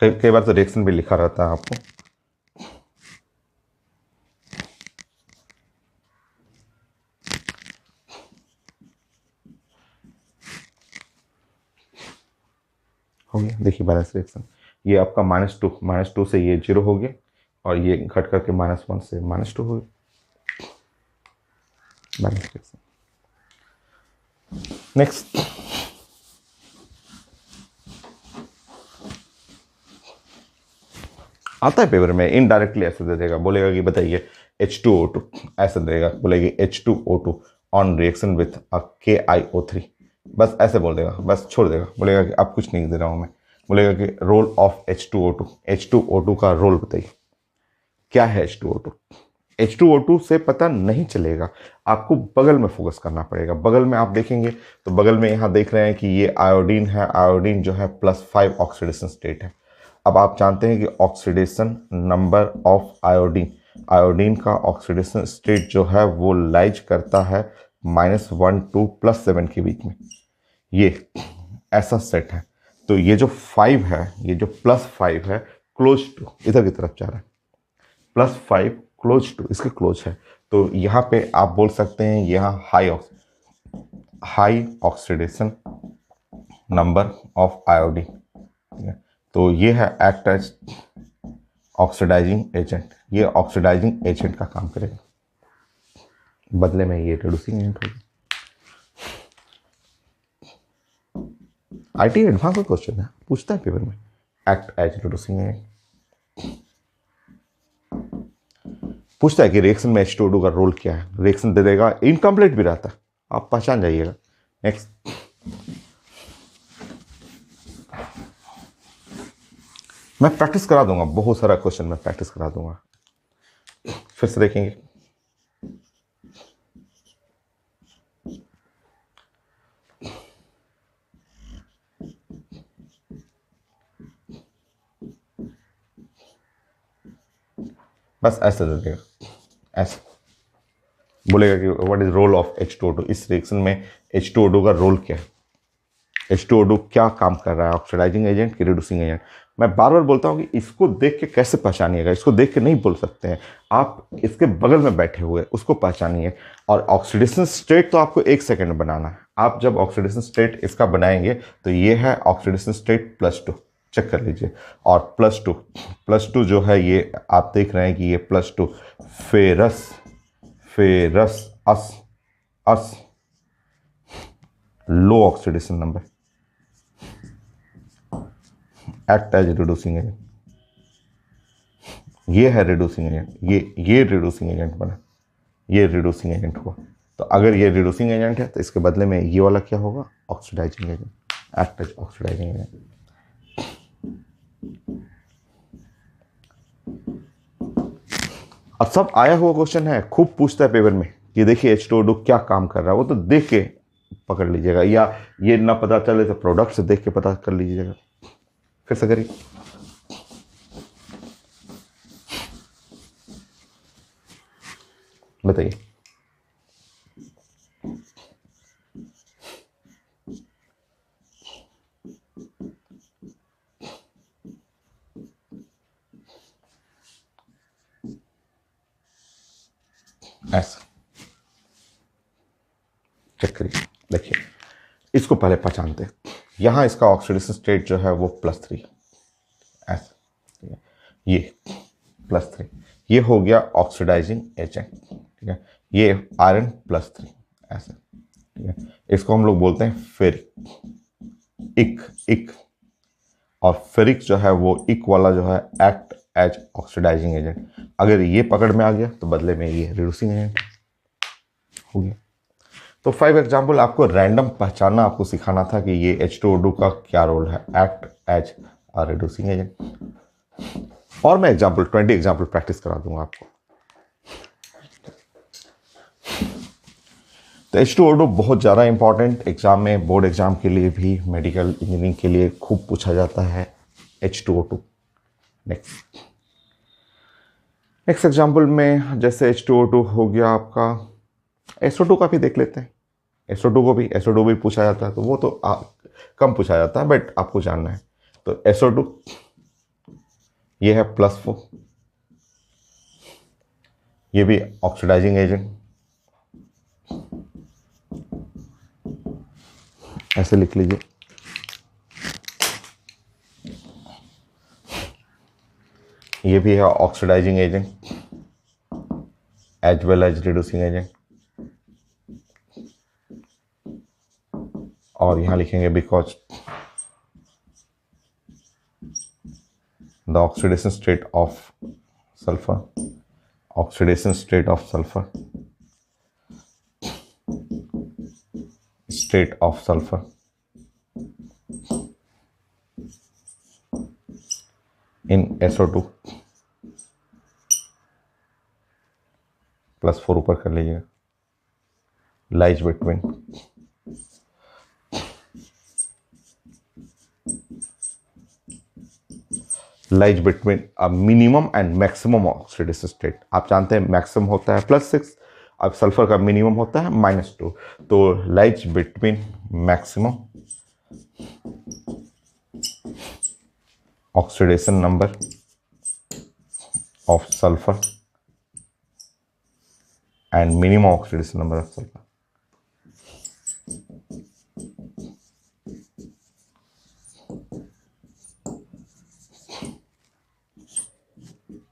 कई बार तो रिएक्शन भी लिखा रहता है आपको, हो गया। देखिए बैलेंस रिएक्शन, ये आपका -2 से ये 0 हो गया, और ये घट करके -1 से -2 हो गया, बैलेंस रिएक्शन। नेक्स्ट, आता है पेपर में, इनडायरेक्टली ऐसे दे देगा, बोलेगा कि बताइए H2O2, ऐसे देगा, बोलेगी H2O2 on reaction with KiO3, बस ऐसे बोल देगा, बस छोड़ देगा, बोलेगा कि अब कुछ नहीं दे रहा हूँ मैं, बोलेगा कि रोल ऑफ H2O2 का रोल बताइए क्या है। H2O2 से पता नहीं चलेगा, आपको बगल में फोकस करना पड़ेगा। बगल में आप देखेंगे तो बगल में यहाँ देख रहे हैं कि ये आयोडीन है, आयोडीन जो है +5 ऑक्सीडेशन स्टेट है। अब आप जानते हैं कि oxidation number of iodine, iodine का ऑक्सीडेशन स्टेट जो है वो लाइज करता है -1 to +7 के बीच में, ये ऐसा सेट है। तो ये जो 5 है, ये जो +5 है क्लोज टू, इधर की तरफ जा रहा है, +5 क्लोज टू, इसके क्लोज है। तो यहाँ पे आप बोल सकते हैं यहाँ high oxidation number of iodine. तो ये है एक्ट एज ऑक्सीडाइजिंग एजेंट, ये ऑक्सीडाइजिंग एजेंट का काम करेगा, बदले में ये रिड्यूसिंग एजेंट होगा। IT एडवांस का क्वेश्चन है, पूछता है पेपर में, एक्ट एज रिड्यूसिंग एजेंट पूछता है कि रिएक्शन में H2O2 का रोल क्या है, रिएक्शन दे देगा, इनकम्प्लीट भी रहता है, आप पहचान जाइएगा। नेक्स्ट, मैं प्रैक्टिस करा दूंगा, बहुत सारा क्वेश्चन मैं प्रैक्टिस करा दूंगा, फिर से देखेंगे। बस ऐसे दे देगा, ऐसे बोलेगा कि what is role of H2O2, इस रिएक्शन में H2O2 का रोल क्या है, H2O2 क्या काम कर रहा है, ऑक्सीडाइजिंग एजेंट कि रिड्यूसिंग एजेंट। मैं बार बार बोलता हूँ कि इसको देख के कैसे पहचानिएगा, इसको देख के नहीं बोल सकते हैं, आप इसके बगल में बैठे हुए उसको पहचानिए। और ऑक्सीडेशन स्टेट तो आपको 1 सेकेंड में बनाना है, आप जब ऑक्सीडेशन स्टेट इसका बनाएंगे तो ये है ऑक्सीडेशन स्टेट +2, चेक कर लीजिए। और +2 जो है ये आप देख रहे हैं कि ये +2 ferrous as low oxidation number, act as reducing agent, ये है रिड्यूसिंग एजेंट, ये रिड्यूसिंग एजेंट बना, ये रिड्यूसिंग एजेंट हुआ। तो अगर ये रिड्यूसिंग एजेंट है तो इसके बदले में ये वाला क्या होगा, oxidizing agent, act as oxidising agent. अब सब आया हुआ क्वेश्चन है, खूब पूछता है पेपर में, ये देखिए H2O2 क्या काम कर रहा है, वो तो देख के पकड़ लीजिएगा, या ये ना पता चले तो प्रोडक्ट से देख के पता कर लीजिएगा। फिर से करिए। बताइए। ऐसा चेक करिए। देखिए, इसको पहले पहचानते हैं। यहां इसका ऑक्सीडेशन स्टेट जो है वो +3, ऐसा, ये +3, ये हो गया ऑक्सीडाइजिंग एजेंट। ठीक है, ये आयरन +3, ऐसे। ठीक है, इसको हम लोग बोलते हैं फेरिक, इक। और फेरिक जो है वो इक वाला जो है एक्ट एज ऑक्सीडाइजिंग एजेंट। अगर ये पकड़ में आ गया तो बदले में ये रिड्यूसिंग एजेंट हो गया। तो 5 एग्जाम्पल आपको रैंडम पहचानना आपको सिखाना था कि ये H2O2 का क्या रोल है, एक्ट एज रिड्यूसिंग एजेंट। और मैं 20 एग्जाम्पल प्रैक्टिस करा दूंगा आपको। तो H2O2 बहुत ज़्यादा इंपॉर्टेंट एग्जाम में, बोर्ड एग्जाम के लिए भी, मेडिकल इंजीनियरिंग के लिए खूब पूछा जाता है H2O2। नेक्स्ट एग्जाम्पल में जैसे H2O2 हो गया आपका, SO2 का भी देख लेते हैं। SO2 भी पूछा जाता है, तो वो तो कम पूछा जाता है, बट आपको जानना है। तो SO2 ये है +4, ये भी ऑक्सीडाइजिंग एजेंट, ऐसे लिख लीजिए। ये भी है oxidizing agent as well as reducing agent. और यहां लिखेंगे because the oxidation state of sulphur, oxidation state of sulphur, state of sulphur in SO2 +4 ऊपर कर लीजिएगा, lies between minimum and maximum oxidation state. आप जानते हैं मैक्सिमम होता है +6, अब सल्फर का मिनिमम होता है -2। तो lies between maximum oxidation number of sulphur and minimum oxidation number of sulphur.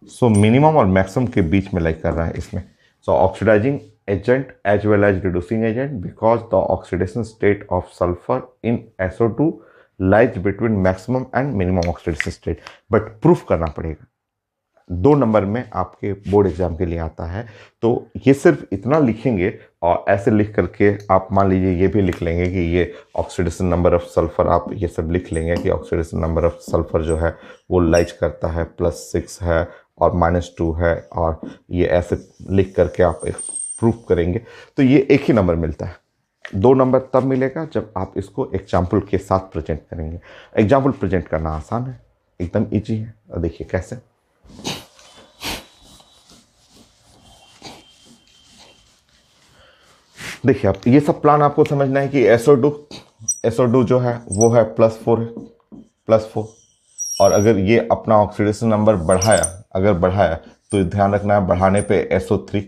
So minimum और मैक्सिमम के बीच में लाइक कर रहा है इसमें। So oxidising agent as well as reducing agent because the oxidation state of sulphur in SO2 lies between maximum and minimum oxidation state. But proof करना पड़ेगा, 2 नंबर में आपके बोर्ड एग्जाम के लिए आता है। तो ये सिर्फ इतना लिखेंगे और ऐसे लिख करके आप मान लीजिए ये भी लिख लेंगे कि ये ऑक्सीडेशन नंबर ऑफ सल्फर, आप ये सब लिख लेंगे कि ऑक्सीडेशन नंबर ऑफ सल्फर जो है वो लाइज करता है +6 है और -2 है, और ये ऐसे लिख करके आप प्रूफ करेंगे तो ये एक ही नंबर मिलता है। 2 नंबर तब मिलेगा जब आप इसको एग्जाम्पल के साथ प्रेजेंट करेंगे। एग्जाम्पल प्रेजेंट करना आसान है, एकदम ईजी है। और देखिए कैसे। देखिए आप, ये सब प्लान आपको समझना है कि SO2 जो है वो है +4 और अगर ये अपना ऑक्सीडेशन नंबर बढ़ाया तो ध्यान रखना है, बढ़ाने पे SO3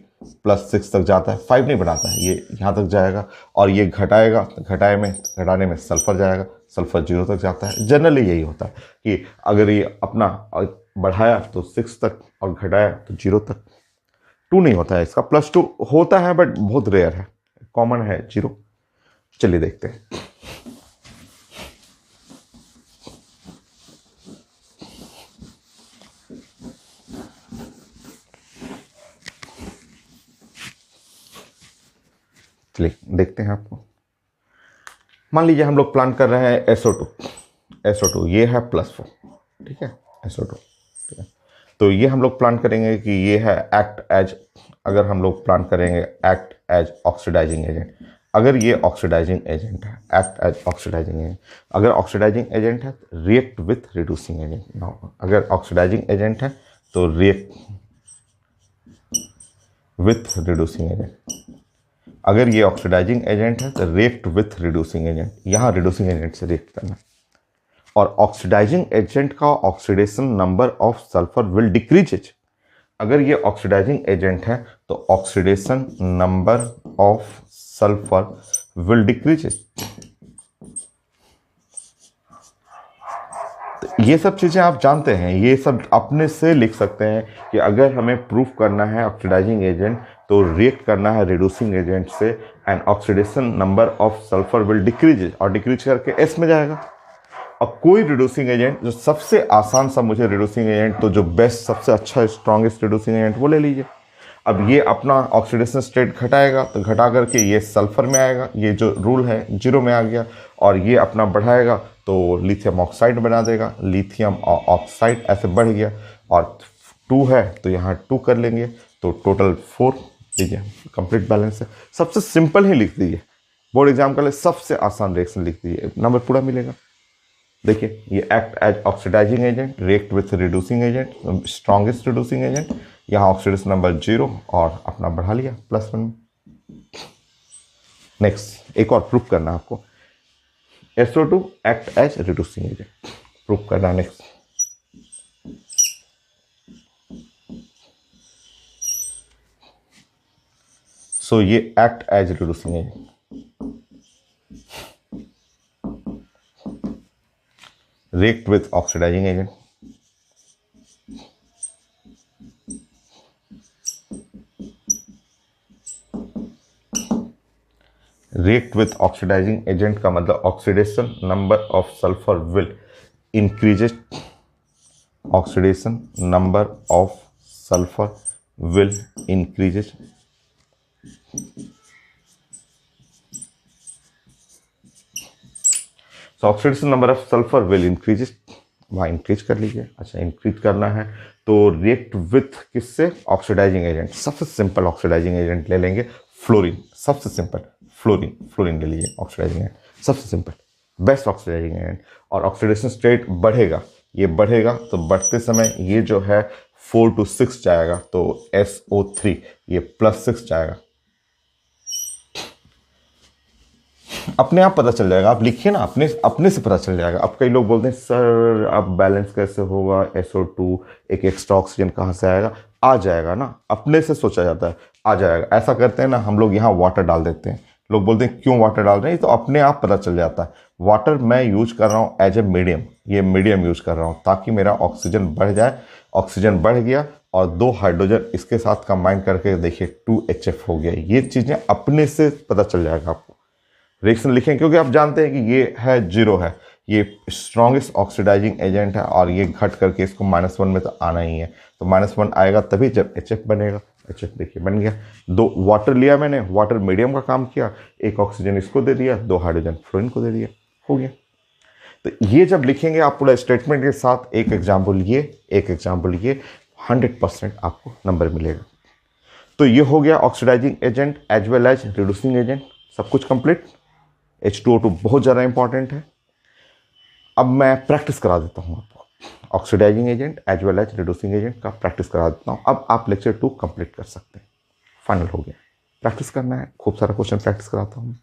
+6 तक जाता है, 5 नहीं बढ़ाता है, ये यहाँ तक जाएगा। और ये घटाने में सल्फर जाएगा, सल्फर 0 तक जाता है। जनरली यही होता है कि अगर ये अपना बढ़ाया तो 6 तक और घटाया तो 0 तक। 2 नहीं होता है इसका, +2 होता है बट बहुत रेयर है, कॉमन है 0। चलिए देखते हैं। चलिए देखते हैं आपको। मान लीजिए हम लोग प्लान कर रहे हैं SO2 ये है +4, ठीक है, SO2, ठीक है। तो ये हम लोग प्लान करेंगे कि ये है एक्ट एज ऑक्सीडाइजिंग एजेंट। अगर ये ऑक्सीडाइजिंग एजेंट है, एक्ट एज ऑक्सीडाइजिंग एजेंट। अगर ऑक्सीडाइजिंग एजेंट है रिएक्ट विथ रिड्यूसिंग एजेंट। अगर ऑक्सीडाइजिंग एजेंट है तो रिएक्ट विथ रिड्यूसिंग एजेंट। अगर ये ऑक्सीडाइजिंग एजेंट है तो रिएक्ट विथ रिड्यूसिंग एजेंट, यहाँ रिड्यूसिंग एजेंट से रिएक्ट करना। और ऑक्सीडाइजिंग एजेंट का oxidation number of sulphur will decrease. अगर ये ऑक्सीडाइजिंग एजेंट है तो oxidation number of sulphur will decrease. तो ये सब चीज़ें आप जानते हैं, ये सब अपने से लिख सकते हैं कि अगर हमें प्रूफ करना है ऑक्सीडाइजिंग एजेंट तो रिएक्ट करना है रिड्यूसिंग एजेंट से, and oxidation number of sulphur will decrease, और डिक्रीज करके एस में जाएगा। अब कोई रिड्यूसिंग एजेंट जो सबसे आसान सा मुझे रिड्यूसिंग एजेंट, तो जो बेस्ट सबसे अच्छा स्ट्रॉन्गेस्ट रिड्यूसिंग एजेंट वो ले लीजिए। अब ये अपना ऑक्सीडेशन स्टेट घटाएगा तो घटा करके ये सल्फर में आएगा, ये जो रूल है 0 में आ गया, और ये अपना बढ़ाएगा तो लिथियम ऑक्साइड बना देगा, लिथियम ऑक्साइड ऐसे बढ़ गया, और 2 है तो यहाँ 2 कर लेंगे तो टोटल 4 लीजिए, कंप्लीट बैलेंस है। सबसे सिंपल ही लिख दीजिए, बोर्ड एग्जाम के लिए सबसे आसान रिएक्शन लिख दीजिए, नंबर पूरा मिलेगा। देखिए ये act as oxidising agent, react with reducing agent, strongest reducing agent, यहाँ ऑक्सीडेशन नंबर 0 और अपना बढ़ा लिया +1। नेक्स्ट एक और प्रूफ करना आपको, SO2 act as reducing agent, proof करना। नेक्स्ट सो ये act as reducing agent, react with oxidizing agent, react with oxidizing agent का मतलब oxidation number of sulphur will increases, oxidation number of sulphur will increases. So oxidation number of sulphur will increases, वहाँ increase कर लीजिए। अच्छा increase करना है तो react with किससे, ऑक्सीडाइजिंग एजेंट। सबसे सिंपल ऑक्सीडाइजिंग एजेंट ले लेंगे फ्लोरीन, सबसे सिंपल फ्लोरीन ले लीजिए ऑक्सीडाइजिंग एजेंट, सबसे सिंपल बेस्ट ऑक्सीडाइजिंग एजेंट। और ऑक्सीडेशन स्टेट बढ़ेगा, ये बढ़ेगा तो बढ़ते समय ये जो है 4 to 6 जाएगा तो SO3 ये +6 जाएगा। अपने आप पता चल जाएगा, आप लिखिए ना, अपने से पता चल जाएगा। अब कई लोग बोलते हैं सर अब बैलेंस कैसे होगा, SO2 एक एक्स्ट्रा ऑक्सीजन कहाँ से आएगा, आ जाएगा ना, अपने से सोचा जाता है आ जाएगा। ऐसा करते हैं ना हम लोग, यहाँ वाटर डाल देते हैं, लोग बोलते हैं क्यों वाटर डाल रहे हैं, तो अपने आप पता चल जाता है। वाटर मैं यूज कर रहा हूँ एज ए मीडियम, ये मीडियम यूज कर रहा हूँ ताकि मेरा ऑक्सीजन बढ़ जाए, ऑक्सीजन बढ़ गया और 2 हाइड्रोजन इसके साथ कंबाइन करके देखिए 2HF हो गया। ये चीज़ें अपने से पता चल जाएगा आपको। रिएक्शन लिखें क्योंकि आप जानते हैं कि ये है 0 है, ये स्ट्रॉन्गेस्ट ऑक्सीडाइजिंग एजेंट है, और ये घट करके इसको -1 में तो आना ही है, तो -1 आएगा तभी जब HF बनेगा। HF देखिए बन गया, 2 वाटर लिया मैंने, वाटर मीडियम का काम किया, 1 ऑक्सीजन इसको दे दिया, 2 हाइड्रोजन फ्लोरीन को दे दिया, हो गया। तो ये जब लिखेंगे आप पूरा स्टेटमेंट के साथ, एक एग्जाम्पल ये, एक एग्जाम्पल ये, 100% आपको नंबर मिलेगा। तो ये हो गया oxidizing agent as well as reducing agent, सब कुछ कंप्लीट। H2O2 बहुत ज़्यादा इंपॉर्टेंट है। अब मैं प्रैक्टिस करा देता हूँ आपको, oxidizing agent as well as reducing agent का प्रैक्टिस करा देता हूँ। अब आप लेक्चर 2 कंप्लीट कर सकते हैं, फाइनल हो गया। प्रैक्टिस करना है, खूब सारा क्वेश्चन प्रैक्टिस कराता हूँ।